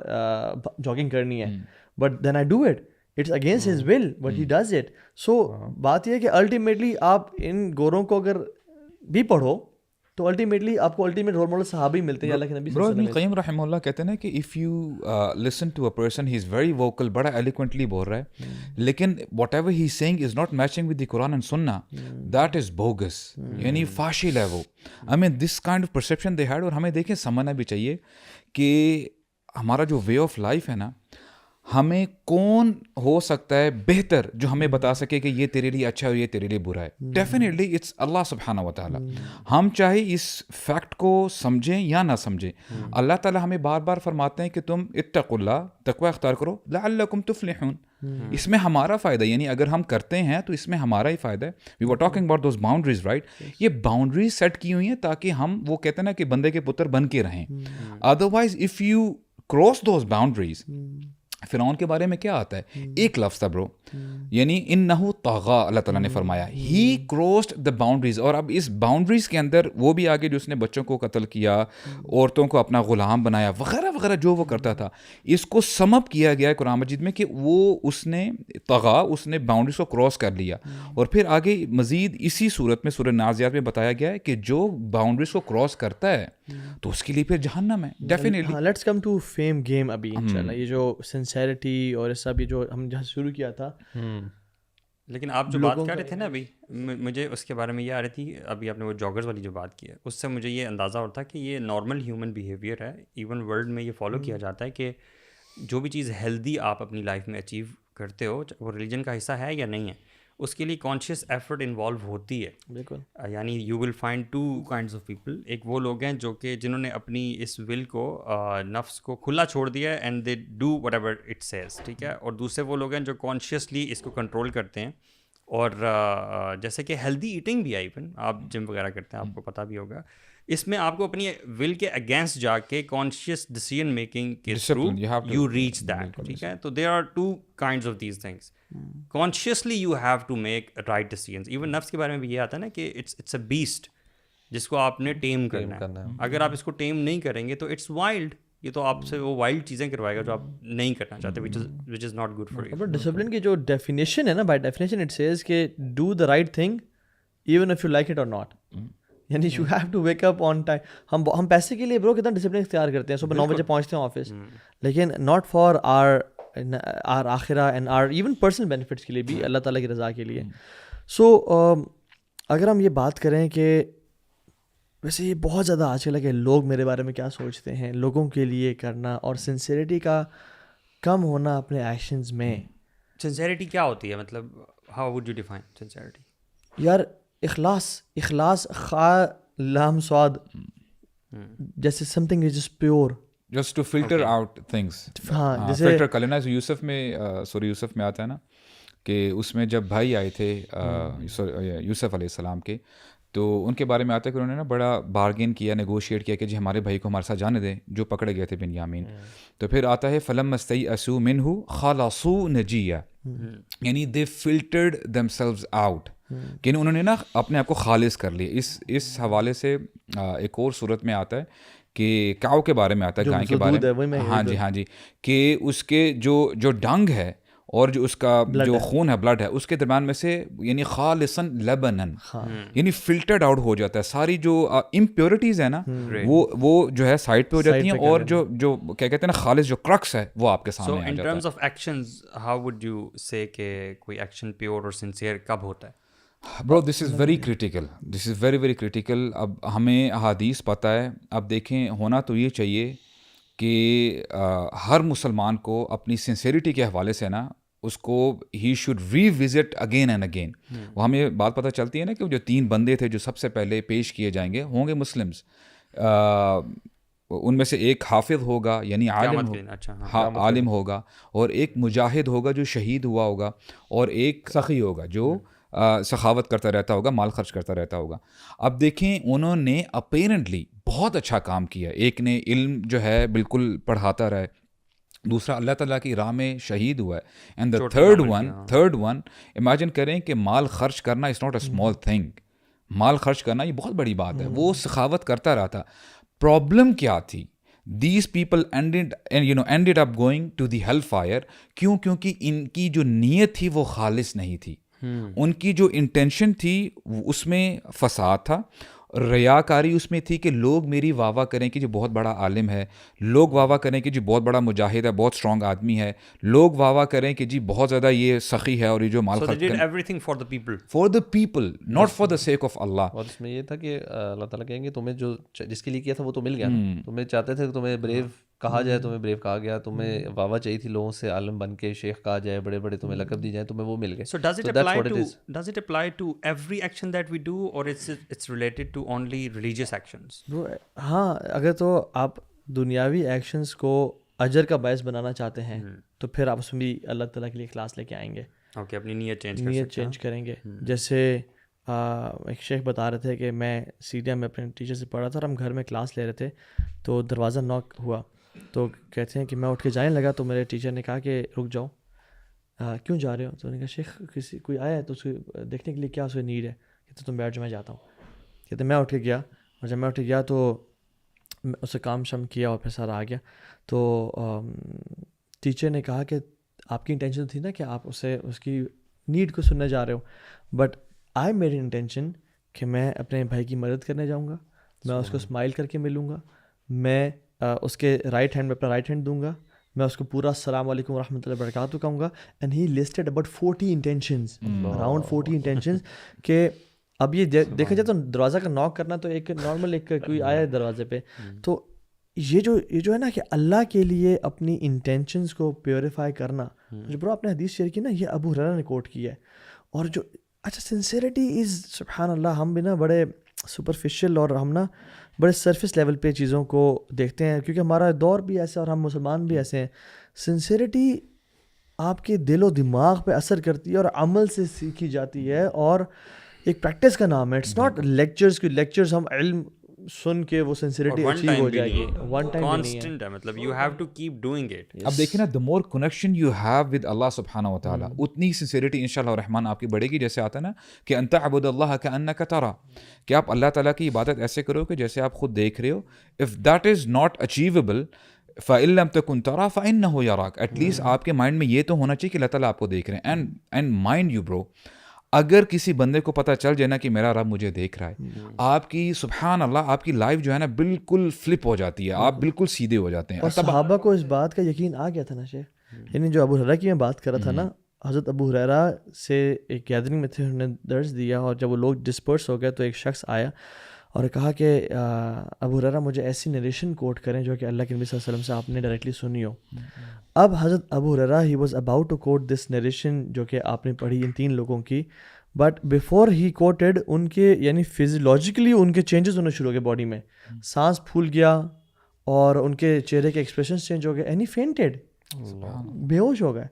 جاگنگ کرنی ہے, but then I do it. It's against his will but he does it. So بات یہ ہے کہ الٹیمیٹلی آپ ان گوروں کو اگر بھی پڑھو تو الٹیمیٹلی آپ کو الٹیمیٹ رول ماڈل صحابہ ہی ملتے ہیں. اللہ کے نبی صلی اللہ ابن علیہ القیم رحمہ اللہ کہتے ہیں نا کہ if you listen to a person he is very vocal, بڑا ایلیکوینٹلی بول رہا ہے, لیکن whatever he saying is not matching with the قرآن اینڈ سنہ, دیٹ از بوگس, یعنی فاشل ہے وہ. I mean this kind of perception they had. اور ہمیں دیکھیں سمجھنا بھی چاہیے کہ ہمارا جو وے آف لائف ہے نا, ہمیں کون ہو سکتا ہے بہتر جو ہمیں بتا سکے کہ یہ تیرے لیے اچھا ہے اور یہ تیرے لیے برا ہے. ڈیفینیٹلی اٹس اللہ سبحانہ و تعالیٰ. ہم چاہے اس فیکٹ کو سمجھیں یا نہ سمجھیں, اللہ تعالیٰ ہمیں بار بار فرماتے ہیں کہ تم اتقوا اللہ, تقوی اختیار کرو, لعلکم تفلحون. اس میں ہمارا فائدہ, یعنی اگر ہم کرتے ہیں تو اس میں ہمارا ہی فائدہ ہے. We were talking about those boundaries, right. یہ باؤنڈریز سیٹ کی ہوئی ہیں تاکہ ہم, وہ کہتے ہیں نا کہ بندے کے پتر بن کے رہیں. Otherwise if you cross those boundaries, فرعون کے بارے میں کیا آتا ہے, ایک لفظ تھا برو, یعنی انہو طغا, اللہ تعالیٰ نے فرمایا ہی کروسڈ دا باؤنڈریز. اور اب اس باؤنڈریز کے اندر وہ بھی آگے جو اس نے بچوں کو قتل کیا, عورتوں کو اپنا غلام بنایا, وغیرہ وغیرہ جو وہ کرتا تھا, اس کو سم اپ کیا گیا ہے قرآن مجید میں کہ وہ اس نے طغا, اس نے باؤنڈریز کو کراس کر لیا. اور پھر آگے مزید اسی صورت میں سورہ نازعات میں بتایا گیا ہے کہ جو باؤنڈریز کو کراس کرتا ہے تو اس کے لیے پھر جہنم ہے. Definitely. Let's come to fame game ابھی انشاءاللہ. یہ جو سنسیریٹی اور سب, یہ جو ہم جہاں شروع کیا تھا, لیکن آپ جو بات کر رہے تھے نا ابھی, مجھے اس کے بارے میں یہ آ رہی تھی, ابھی آپ نے وہ جاگرز والی جو بات کی ہے, اس سے مجھے یہ اندازہ ہوتا ہے کہ یہ نارمل ہیومن بیہیویئر ہے. ایون ورلڈ میں یہ فالو کیا جاتا ہے کہ جو بھی چیز ہیلدی آپ اپنی لائف میں اچیو کرتے ہو, وہ ریلیجن کا حصہ ہے یا نہیں ہے, اس کے لیے کانشیس ایفرٹ انوالو ہوتی ہے. بالکل. یعنی you will find to kinds of people. ایک وہ لوگ ہیں جو کہ جنہوں نے اپنی اس ول کو, نفس کو کھلا چھوڑ دیا ہے, and they do what ever it says, ٹھیک ہے. اور دوسرے وہ لوگ ہیں جو کانشیسلی اس کو کنٹرول کرتے ہیں. اور جیسے کہ ہیلدی ایٹنگ بھی ہے, ایون آپ جم وغیرہ کرتے ہیں, آپ کو پتہ بھی ہوگا, اس میں آپ کو اپنی ول کے اگینسٹ جا کے کانشیس ڈیسیژن میکنگ کے تھرو یو ریچ دیٹ, ٹھیک ہے. تو there are two kinds of these things. Consciously you have to make right decisions. Even نفس کے بارے میں بھی یہ آتا ہے نا کہ اٹس اے بیسٹ جس کو آپ نے ٹیم کرنا ہے. اگر آپ اس کو ٹیم نہیں کریں گے تو اٹس وائلڈ. یہ تو آپ سے وہ وائلڈ چیزیں کروائے گا جو آپ نہیں کرنا چاہتے, which is not good for you. Discipline کی جو ڈیفینیشن ہے نا, بائی ڈیفینیشن اٹ سیز کہ do the right thing even if you like it or not. یعنی you have to wake up on time. ہم پیسے کے لیے برو کتنا ڈسپلن اختیار کرتے ہیں, صبح 9 بجے پہنچتے ہیں آفس, لیکن ناٹ فار آر آخرہ and our even personal benefits کے لیے بھی, اللہ تعالیٰ کی رضا کے لیے. سو اگر ہم یہ بات کریں کہ ویسے یہ بہت زیادہ آج کل ہے کہ لوگ میرے بارے میں کیا سوچتے ہیں, لوگوں کے لیے کرنا اور سنسیریٹی کا کم ہونا اپنے ایکشنز میں. سنسیریٹی کیا ہوتی ہے, مطلب how would you define sincerity? یار اخلاص خواہ لام سواد, جیسے something is just pure, just to filter out things. ہاں, جیسے فلٹر کر لینا. یوسف میں, سورہ یوسف میں آتا ہے نا کہ اس میں جب بھائی آئے تھے یوسف علیہ السلام کے, تو ان کے بارے میں آتا ہے کہ انہوں نے نا بڑا بارگین کیا, نیگوشیٹ کیا کہ جی ہمارے بھائی کو ہمارے ساتھ جانے دیں جو پکڑے گئے تھے بنیامین. تو پھر آتا ہے فلم استیئسوا منہ خلصوا نجیہ, یعنی دے فلٹرڈ دیم سیلوز آؤٹ, کہ انہوں نے نا اپنے آپ کو خالص کر لیا. اس حوالے سے ایک اور صورت میں آتا ہے کہ کاؤ کے بارے میں آتا ہے, گائے کے بارے میں. ہاں جی, کہ اس کے جو ڈنگ ہے اور جو اس کا جو خون ہے, بلڈ ہے, اس کے درمیان میں سے یعنی خالصاً لبنن, یعنی فلٹرڈ آؤٹ ہو جاتا ہے. ساری جو امپیورٹیز ہیں نا وہ جو ہے سائڈ پہ ہو جاتی ہیں, اور جو کیا کہتے ہیں نا خالص جو کرکس ہے وہ آپ کے سامنے آ جاتا ہے. So in terms of actions how would you say کہ کوئی ایکشن پیور اور سنسیئر کب ہوتا ہے؟ Bro this is very critical, this is very very critical. اب ہمیں احادیث پتہ ہے. اب دیکھیں, ہونا تو یہ چاہیے کہ ہر مسلمان کو اپنی سنسیریٹی کے حوالے سے نا اس کو he should revisit again and again. وہ ہمیں بات پتہ چلتی ہے نا کہ جو 3 بندے تھے جو سب سے پہلے پیش کیے جائیں گے ہوں گے مسلمس. ان میں سے ایک حافظ ہوگا یعنی عالم ہوگا, اور ایک مجاہد ہوگا جو شہید ہوا ہوگا, اور ایک سخی ہوگا جو سخاوت کرتا رہتا ہوگا, مال خرچ کرتا رہتا ہوگا. اب دیکھیں انہوں نے اپیرنٹلی بہت اچھا کام کیا. ایک نے علم جو ہے بالکل پڑھاتا رہے, دوسرا اللہ تعالیٰ کی راہ میں شہید ہوا ہے, and the third one imagine کریں کہ مال خرچ کرنا is not a small thing. مال خرچ کرنا یہ بہت بڑی بات ہے. وہ سخاوت کرتا رہا تھا. پرابلم کیا تھی؟ These people ended up going to the hell fire. کیوں؟ کیونکہ ان کی جو نیت تھی وہ خالص نہیں تھی. ان کی جو انٹینشن تھی اس میں فساد تھا, ریاکاری اس میں تھی کہ لوگ میری واہ واہ کریں کہ جو بہت بڑا عالم ہے, لوگ واہ واہ کریں کہ جی بہت بڑا مجاہد ہے, بہت اسٹرانگ آدمی ہے, لوگ واہ واہ کریں کہ جی بہت زیادہ یہ سخی ہے اور یہ جو مال خرچ کریں. everything for the people. For the people, not for the sake of Allah. اور اس میں یہ تھا کہ اللہ تعالیٰ کہیں گے تمہیں جو جس کے لیے کیا تھا وہ تو مل گیا نا, تمہیں چاہتے تھے کہ تمہیں بریو کہا جائے, تمہیں بریو کہا گیا, تمہیں واہ واہ چاہیے تھی لوگوں سے, عالم بن کے شیخ کہا جائے, بڑے بڑے تمہیں لقب دی جائیں, تمہیں وہ مل گئے. So does it apply to every action that we do, or it's related to only religious actions? ہاں, اگر تو آپ دنیاوی ایکشنز کو اجر کا باعث بنانا چاہتے ہیں تو پھر آپ اس میں بھی اللہ تعالیٰ کے لیے اخلاص لے کے آئیں گے. اوکے, اپنی نیت چینج کریں گے. جیسے ایک شیخ بتا رہے تھے کہ میں سیڈیا میں اپنے ٹیچر سے پڑھا تھا اور ہم گھر میں کلاس لے رہے تھے, تو دروازہ ناک ہوا, تو کہتے ہیں کہ میں اٹھ کے جانے لگا, تو میرے ٹیچر نے کہا کہ رک جاؤ, کیوں جا رہے ہو؟ تو انہوں نے کہا شیخ کوئی آیا ہے تو اس کو دیکھنے کے لیے کیا اسے نیڈ ہے. کہتے تم بیٹھ جاؤ میں جاتا ہوں. کہتے میں اٹھ کے گیا, اور جب میں اٹھ کے گیا تو اسے کام شام کیا اور پھر سارا آ گیا. تو ٹیچر نے کہا کہ آپ کی انٹینشن تھی نا کہ آپ اس کی نیڈ کو سننے جا رہے ہو, بٹ آئی میری انٹینشن کہ میں اپنے بھائی کی مدد کرنے جاؤں گا, میں اس کو اسمائل کر کے ملوں گا, میں اس کے رائٹ ہینڈ میں اپنا رائٹ ہینڈ دوں گا, میں اس کو پورا السلام علیکم ورحمۃ اللہ وبرکاتہ کہوں گا. And he listed about 40 intentions, around 40 intentions. کہ اب یہ دیکھا جائے تو دروازہ کا ناک کرنا تو ایک نارمل ایک کوئی آیا ہے دروازے پہ, تو یہ جو ہے نا کہ اللہ کے لیے اپنی انٹینشنز کو پیوریفائی کرنا, جو برو آپ نے حدیث شیئر کی نا, یہ ابو ہریرہ نے کوٹ کی ہے. اور جو اچھا سنسیئرٹی از سبحان اللہ, ہم بھی نا بڑے سپرفیشل اور ہم نا بڑے سرفس لیول پہ چیزوں کو دیکھتے ہیں, کیونکہ ہمارا دور بھی ایسا ہے اور ہم مسلمان بھی ایسے ہیں. سنسیئرٹی آپ کے دل و دماغ پہ اثر کرتی ہے اور عمل سے سیکھی جاتی ہے, اور ایک پریکٹس کا نام ہے. اٹس ناٹ لیکچرز کی لیکچرز ہم علم سن کے وہ سنسیئرٹی اچیو ہو جائے گی, ون ٹائم کانسٹنٹ ہے, مطلب you have to keep doing it. اب دیکھیں نا, the more connection you have with Allah سبحانہ و تعالیٰ, اتنی sincerity انشاءاللہ الرحمن آپ کی بڑھے گی. جیسے آتا ہے نا کہ ان تعبد اللہ کأنک ترا, کہ آپ اللہ تعالیٰ کی عبادت ایسے کرو کہ جیسے آپ خود دیکھ رہے ہو. if that is not achievable فَإِن لَمْ تَكُنْ تَرَى فَإِنَّهُ يَرَاكَ, ایٹ لیسٹ آپ کے مائنڈ میں یہ تو ہونا چاہیے کہ اللہ تعالیٰ آپ کو دیکھ رہے ہیں. اینڈ مائنڈ یو برو, اگر کسی بندے کو پتہ چل جائے نا کہ میرا رب مجھے دیکھ رہا ہے, آپ کی سبحان اللہ آپ کی لائف جو ہے نا بالکل فلپ ہو جاتی ہے, آپ بالکل سیدھے ہو جاتے ہیں. اور صحابہ کو اس بات کا یقین آ گیا تھا نا شیخ, یعنی جو ابو ہریرہ کی میں بات کر رہا تھا نا, حضرت ابو ہریرہ سے ایک گیدرنگ میں تھے, انہوں نے درس دیا, اور جب وہ لوگ ڈسپرس ہو گئے تو ایک شخص آیا اور کہا کہ ابو ہریرہ مجھے ایسی نریشن کوٹ کریں جو کہ اللہ کے نبی صلی اللہ علیہ وسلم سے آپ نے ڈائریکٹلی سنی ہو. اب حضرت Abu Hurairah he was about to quote this narration جو کہ آپ نے پڑھی ان 3 لوگوں کی, بٹ بیفور ہی کوٹیڈ ان کے یعنی فزیولوجیکلی ان کے چینجز ہونے شروع ہو گئے باڈی میں, سانس پھول گیا اور ان کے چہرے کے ایکسپریشنز چینج ہو گئے, اینڈ ہی فینٹیڈ, بے ہوش ہو گئے.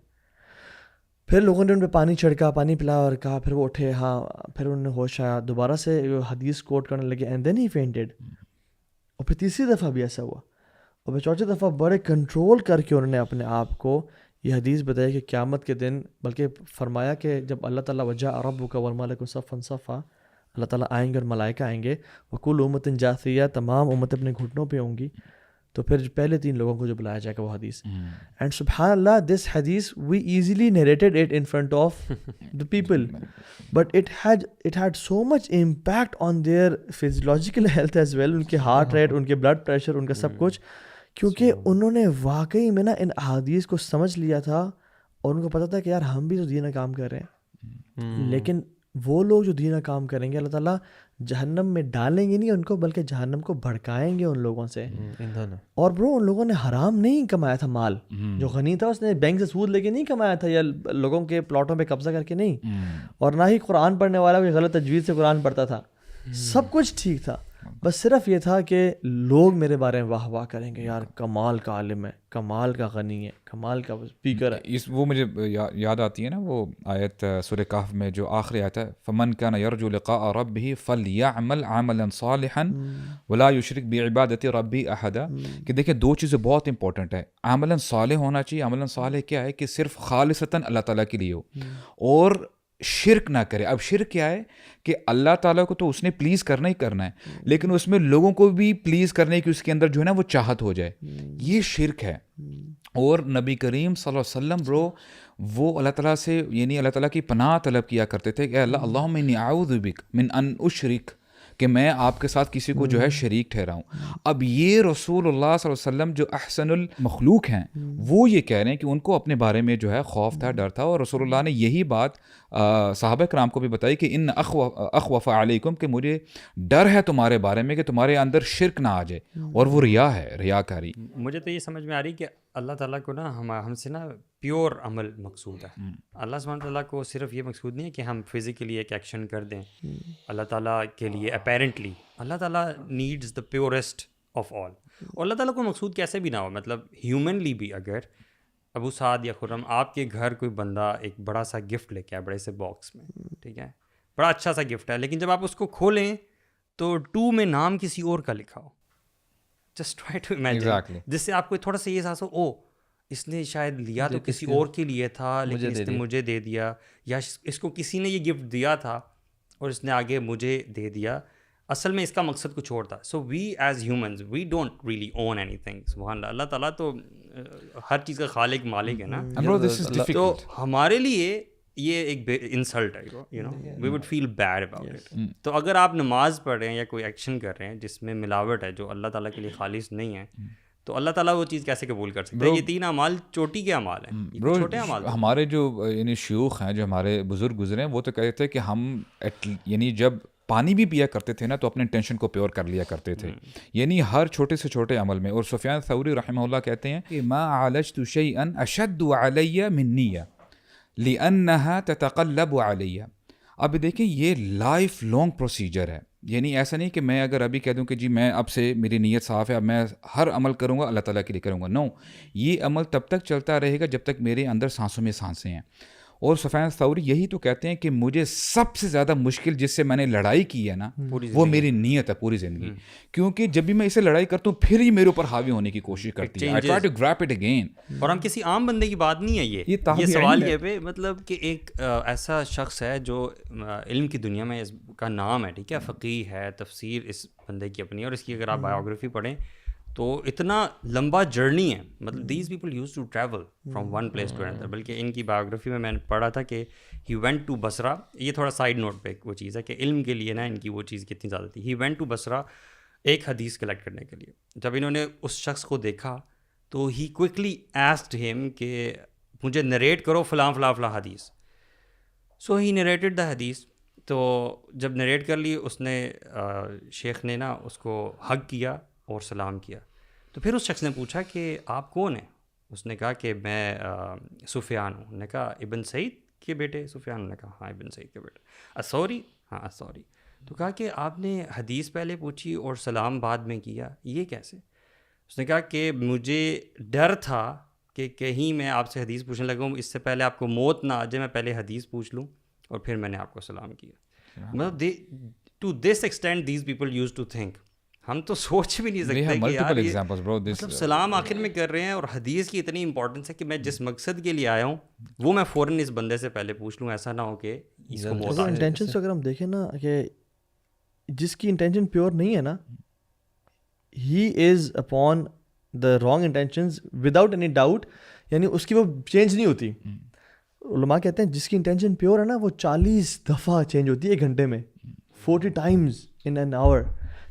پھر لوگوں نے ان پہ پانی چھڑکا, پانی پلایا اور کہا, پھر وہ اٹھے, ہاں پھر انہوں نے ہوش آیا, دوبارہ سے حدیث کوٹ کرنے لگے, اینڈ دین ہی فینٹیڈ. اور پھر تیسری دفعہ بھی ایسا ہوا, اور پھر چوتھی دفعہ بڑے کنٹرول کر کے انہوں نے اپنے آپ کو یہ حدیث بتائی کہ قیامت کے دن, بلکہ فرمایا کہ جب اللہ تعالیٰ وجہ ربک والملک صفا صفا, اللہ تعالیٰ آئیں گے اور ملائکہ آئیں گے, وکل امت جاثیہ, تمام امت اپنے گھٹنوں پہ ہوں گی, تو پھر پہلے 3 لوگوں کو جو بلایا جائے گا وہ حدیث. اینڈ سبحان اللہ دس حدیث we easily narrated it in front of the people, but it had so much impact on their physiological health as well, ان کے ہارٹ ریٹ, ان کے بلڈ پریشر, ان کا سب کچھ, کیونکہ انہوں نے واقعی میں نا ان احادیث کو سمجھ لیا تھا, اور ان کو پتہ تھا کہ یار ہم بھی تو دینہ کام کر رہے ہیں, لیکن وہ لوگ جو دینہ کام کریں گے اللہ تعالیٰ جہنم میں ڈالیں گے نہیں ان کو, بلکہ جہنم کو بھڑکائیں گے ان لوگوں سے. اور برو ان لوگوں نے حرام نہیں کمایا تھا مال, جو غنی تھا اس نے بینک سے سود لے کے نہیں کمایا تھا, یا لوگوں کے پلاٹوں پہ قبضہ کر کے نہیں, اور نہ ہی قرآن پڑھنے والا کوئی غلط تجوید سے قرآن پڑھتا تھا, سب کچھ ٹھیک تھا, بس صرف یہ تھا کہ لوگ میرے بارے میں واہ واہ کریں گے, یار کمال کا عالم ہے, کمال کا غنی ہے, کمال کا اسپیکر ہے. وہ مجھے یاد آتی ہے نا وہ آیت سورہ کہف میں جو آخری آیت ہے, فمن کان یرجو لقاء ربہ فلیعمل عملا صالحا ولا یشرک بعبادۃ ربہ احدا. کہ دیکھیں 2 چیزیں بہت امپورٹنٹ ہے, عملا صالح ہونا چاہیے. عملا صالح کیا ہے کہ صرف خالصتاً اللہ تعالیٰ کے لیے ہو, اور شرک نہ کرے. اب شرک کیا ہے کہ اللہ تعالیٰ کو تو اس نے پلیز کرنا ہی کرنا ہے, لیکن اس میں لوگوں کو بھی پلیز کرنے کی اس کے اندر جو ہے نا وہ چاہت ہو جائے, یہ شرک ہے. اور نبی کریم صلی اللہ علیہ وسلم برو وہ اللہ تعالیٰ سے یعنی اللہ تعالیٰ کی پناہ طلب کیا کرتے تھے کہ اللہ اللہم انی اعوذ بک من ان اشرک, کہ میں آپ کے ساتھ کسی کو جو ہے شریک ٹھہراؤں. اب یہ رسول اللہ صلی اللہ علیہ وسلم جو احسن المخلوق ہیں وہ یہ کہہ رہے ہیں کہ ان کو اپنے بارے میں جو ہے خوف تھا, ڈر تھا, اور رسول اللہ نے یہی بات صحابہ کرام کو بھی بتائی کہ ان اخوف علیکم, کہ مجھے ڈر ہے تمہارے بارے میں کہ تمہارے اندر شرک نہ آ جائے, اور وہ ریا ہے, ریاکاری. مجھے تو یہ سمجھ میں آ رہی کہ اللہ تعالیٰ کو نا ہم سے نا پیور عمل مقصود ہے. اللہ سبحانہ تعالیٰ کو صرف یہ مقصود نہیں ہے کہ ہم فزیکلی ایک ایکشن کر دیں. اللہ تعالیٰ کے لیے اپیرنٹلی اللہ تعالیٰ needs the purest of all. اور اللہ تعالیٰ کو مقصود کیسے بھی نہ ہو, مطلب ہیومنلی بھی اگر ابو سعد یا خرم آپ کے گھر کوئی بندہ ایک بڑا سا گفٹ لے کے آئے, بڑے سے باکس میں, ٹھیک ہے, بڑا اچھا سا گفٹ ہے, لیکن جب آپ اس کو کھولیں تو 2 میں نام کسی اور کا لکھا ہو, جسٹ ٹرائی ٹو امیجن, جس سے آپ کو تھوڑا سا یہ احساس ہو او اس نے شاید لیا تو کسی اور کے لیے تھا لیکن اس نے مجھے دے دیا, یا اس کو کسی نے یہ گفٹ دیا تھا اور اس نے آگے مجھے دے دیا, اصل میں اس کا مقصد کچھ اور تھا. So we as humans we don't really own anything. سبحان اللہ, اللہ تعالیٰ تو ہر چیز کا خالق مالک ہے نا, تو ہمارے لیے یہ ایک انسلٹ ہے, you know we would feel bad about it. تو اگر آپ نماز پڑھ رہے ہیں یا کوئی ایکشن کر رہے ہیں جس میں ملاوٹ ہے, جو اللہ تعالیٰ کے لیے خالص نہیں ہے, تو اللہ تعالیٰ وہ چیز کیسے قبول کر سکتا ہے؟ یہ 3 اعمال چوٹی کے اعمال ہیں, چھوٹے اعمال. ہمارے جو یعنی شیوخ ہیں, جو ہمارے بزرگ گزرے ہیں, وہ تو کہتے تھے کہ ہم یعنی جب پانی بھی پیا کرتے تھے نا تو اپنے ٹینشن کو پیور کر لیا کرتے تھے, یعنی ہر چھوٹے سے چھوٹے عمل میں. اور سفیان ثوری رحمہ اللہ کہتے ہیں کہ ما عالجت شیئا اشد علی من نیہ لانها تتقلب علی. اب دیکھیں یہ لائف لانگ پروسیجر ہے, یعنی ایسا نہیں کہ میں اگر ابھی کہہ دوں کہ جی میں اب سے میری نیت صاف ہے, اب میں ہر عمل کروں گا اللہ تعالیٰ کے لیے کروں گا. نو, یہ عمل تب تک چلتا رہے گا جب تک میرے اندر سانسوں میں سانسیں ہیں. اور سفیان ثوری یہی تو کہتے ہیں کہ مجھے سب سے زیادہ مشکل جس سے میں نے لڑائی کی ہے نا وہ میری نیت ہے پوری زندگی, کیونکہ جب بھی میں اسے لڑائی کرتا ہوں پھر ہی میرے اوپر حاوی ہونے کی کوشش کرتی ہے. I try to grab it again. اور ہم کسی عام بندے کی بات نہیں ہے یہ سوال یہ پہ, مطلب کہ ایک ایسا شخص ہے جو علم کی دنیا میں اس کا نام ہے, ٹھیک ہے, فقیہ ہے, تفسیر اس بندے کی اپنی, اور اس کی اگر آپ بایوگرافی پڑھیں تو اتنا لمبا جرنی ہے, مطلب these people used to travel from one place to another. بلکہ ان کی بایوگرافی میں نے پڑھا تھا کہ ہی وینٹ ٹو بصرہ, یہ تھوڑا سائڈ نوٹ پہ وہ چیز ہے کہ علم کے لیے نا ان کی وہ چیز کتنی زیادہ تھی. ہی وینٹ ٹو بصرہ ایک حدیث کلیکٹ کرنے کے لیے. جب انہوں نے اس شخص کو دیکھا تو ہی کوئکلی ایسکڈ ہم کہ مجھے نریٹ کرو فلاں فلاں فلاں حدیث. سو ہی نریٹڈ دا حدیث. تو جب نریٹ کر لی اس نے, شیخ نے نا اس کو ہگ کیا اور سلام کیا. تو پھر اس شخص نے پوچھا کہ آپ کون ہیں؟ اس نے کہا کہ میں سفیان ہوں. نے کہا ابن سعید کے بیٹے سفیان؟ نے کہا ہاں ابن سعید کے بیٹے. الثوری؟ ہاں الثوری. تو کہا کہ آپ نے حدیث پہلے پوچھی اور سلام بعد میں کیا, یہ کیسے؟ اس نے کہا کہ مجھے ڈر تھا کہ کہیں میں آپ سے حدیث پوچھنے لگا ہوں, اس سے پہلے آپ کو موت نہ آ جائے, میں پہلے حدیث پوچھ لوں اور پھر میں نے آپ کو سلام کیا. مطلب to this extent these people used to think. ہم تو سوچ بھی نہیں سکتے کہ یار مطلب سلام آخر میں کر رہے ہیں, اور حدیث کی اتنی امپورٹنس ہے کہ میں جس مقصد کے لیے آیا ہوں وہ میں فوراً اس بندے سے پہلے پوچھ لوں, ایسا نہ ہو کہ اس کو موت آ جائے. انٹینشن سے اگر ہم دیکھیں نا کہ جس کی انٹینشن پیور نہیں ہے نا, he is upon the wrong intentions without any doubt, یعنی اس کی وہ چینج نہیں ہوتی. علماء کہتے ہیں جس کی انٹینشن پیور ہے نا وہ 40 دفعہ چینج ہوتی ہے ایک گھنٹے میں, 40 times in an hour.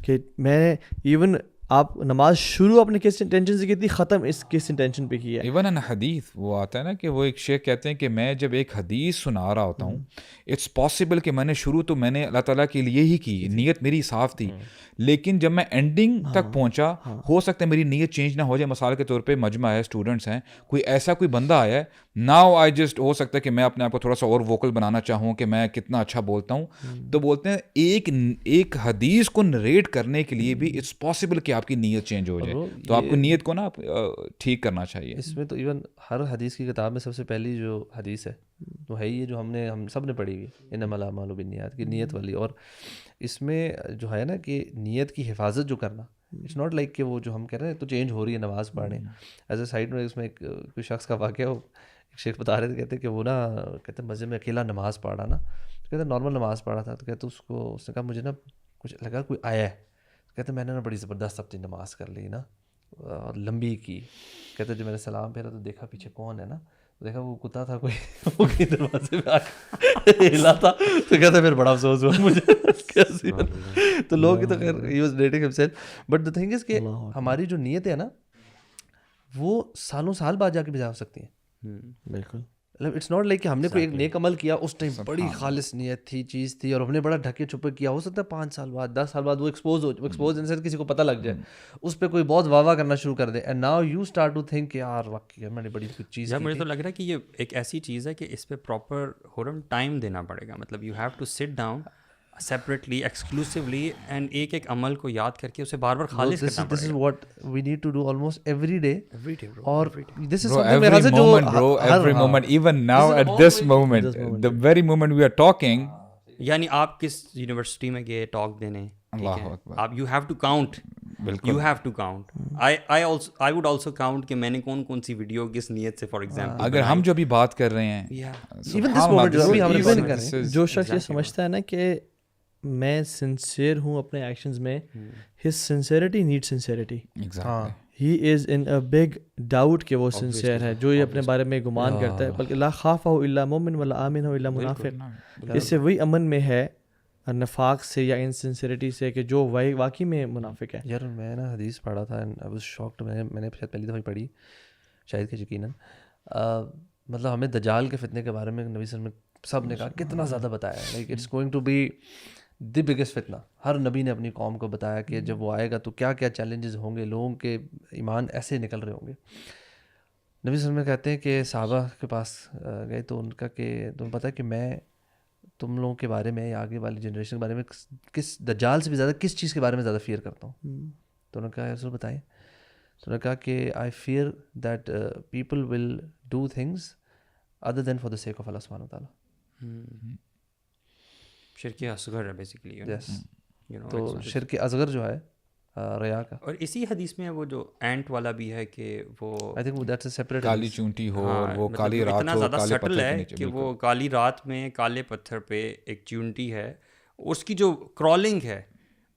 کہ میں ایون آپ نماز شروع اپنے کس انٹینشن سے کی تھی, ختم اس کس انٹینشن پہ کی ہے. ایون ان حدیث وہ آتا ہے نا کہ وہ ایک شیخ کہتے ہیں کہ میں جب ایک حدیث سنا رہا ہوتا ہوں, اٹس پاسبل کہ میں نے شروع تو میں نے اللہ تعالیٰ کے لیے ہی کی, نیت میری صاف تھی, لیکن جب میں اینڈنگ تک پہنچا ہو سکتا ہے میری نیت چینج نہ ہو جائے. مثال کے طور پہ مجمع ہے, اسٹوڈنٹس ہیں, کوئی ایسا کوئی بندہ آیا ہے, ناؤ آئی جسٹ ہو سکتا ہے کہ میں اپنے آپ کو تھوڑا سا اور ووکل بنانا چاہوں کہ میں کتنا اچھا بولتا ہوں, تو بولتے ہیں ایک حدیث کو نریٹ کرنے کے لیے بھی اٹس پاسبل کہ آپ کی نیت چینج ہو جائے. تو آپ کو نیت کو نا ٹھیک کرنا چاہیے. اس میں تو ایون ہر حدیث کی کتاب میں سب سے پہلی جو حدیث ہے وہ ہے یہ جو ہم سب نے پڑھی ہوئی, انما الاعمال بالنیات کی نیت والی. اور اس میں جو ہے نا کہ نیت کی حفاظت جو کرنا, اٹس ناٹ لائک کہ وہ جو ہم کہہ رہے ہیں تو چینج ہو رہی ہے نماز پڑھنے. ایز اے سائڈ میں اس میں ایک کوئی شخص کا واقعہ ہو, شیخ بتا رہے تھے, کہتے کہ وہ نا کہتے مسجد میں اکیلا نماز پڑھ رہا نا, کہتے نارمل نماز پڑھ رہا تھا, تو کہتے اس نے کہا مجھے نا کچھ لگا کوئی آیا ہے, کہتے میں نے نا بڑی زبردست اپنی نماز کر لی نا اور لمبی کی, کہتے جب میں نے سلام پھیرا تو دیکھا پیچھے کون ہے نا, دیکھا وہ کتا تھا کوئی, وہ کہیں دروازے پہ آ کے ہلا تھا, تو کہتا پھر بڑا افسوس ہوا مجھے. تو لوگ تو خیر he was rating himself, but the thing is کہ ہماری جو نیت ہے نا وہ سالوں سال بعد جا کے بجا ہو سکتی ہیں. بالکل, اٹس ناٹ لائک کہ ہم نے کوئی ایک نیک عمل کیا اس ٹائم بڑی خالص نیت تھی, چیز تھی, اور ہم نے بڑا ڈھکے چھپے کیا, ہو سکتا ہے 5 سال بعد 10 سال بعد وہ ایکسپوز ان سے کسی کو پتہ لگ جائے, اس پہ کوئی بہت واہ واہ کرنا شروع کر دے, and now you start to think کہ یار واقعی میں نے بڑی کچھ چیز. مجھے تو لگ رہا ہے کہ یہ ایک ایسی چیز ہے کہ اس پہ پراپر ٹائم دینا پڑے گا, مطلب you have to sit down separately exclusively and ایک عمل کو یاد کر کے اسے بار بار خالص کرنا پڑے گا. This is what we need to do almost every day, اور this is every moment bro, every moment, even now at this moment, the very moment we are talking. یعنی آپ کس یونیورسٹی میں گئے ٹاک دینے, اللہ اکبر, آپ you have to count, you have to count. I would also count کہ میں نے کون سی ویڈیو کس نیت سے, فار ایگزامپل اگر ہم جو بھی بات کر رہے ہیں, ایون دس مومنٹ جو ابھی ہم نے بات کر رہے ہیں, جو شخص یہ سمجھتا ہے نا کہ میں سنسیئر ہوں اپنے ایکشنز میں, his sincerity need sincerity. He is in a big doubt کہ وہ سنسیئر ہے, جو یہ اپنے بارے میں گمان کرتا ہے, بلکہ لا خافہ الا مومن ولا آمن الا منافق. اس سے وہی امن میں ہے نفاق سے یا انسنسیئرٹی سے کہ جو واقعی میں منافق ہے. یار میں نا حدیث پڑھا تھا, آئی واز شاکڈ, میں نے شاید پہلی دفعہ پڑھی, شاید کہ یقیناً, مطلب ہمیں دجال کے فتنے کے بارے میں نبی صلی اللہ علیہ وسلم سب نے کہا کتنا زیادہ بتایا ہے, like it's going to be the biggest فتنہ. ہر نبی نے اپنی قوم کو بتایا کہ جب وہ آئے گا تو کیا کیا چیلنجز ہوں گے, لوگوں کے ایمان ایسے نکل رہے ہوں گے. نبی صلی اللہ علیہ وسلم کہتے ہیں کہ صحابہ کے پاس گئے تو ان کا کہ تمہیں پتہ ہے کہ میں تم لوگوں کے بارے میں یا آگے والی جنریشن کے بارے میں کس دجال سے بھی زیادہ کس چیز کے بارے میں زیادہ فیئر کرتا ہوں. تو انہوں نے کہا رسول بتائیں, تو انہوں نے کہا کہ I fear that people will do things other than for the sake of اللہ سبحانہ و تعالیٰ. شرک اصغر ہے بیسیکلی. تو شرک اصغر جو ہے ریا کا, اور اسی حدیث میں وہ جو اینٹ والا بھی ہے کہ وہ I think that's a separate, کالی چونٹی ہو اور وہ کالی رات اتنا ہو, زیادہ کالے سٹل پتھر ہے کے نیچے, کہ وہ کالی رات میں کالے پتھر پہ ایک چونٹی ہے, اس کی جو کرالنگ ہے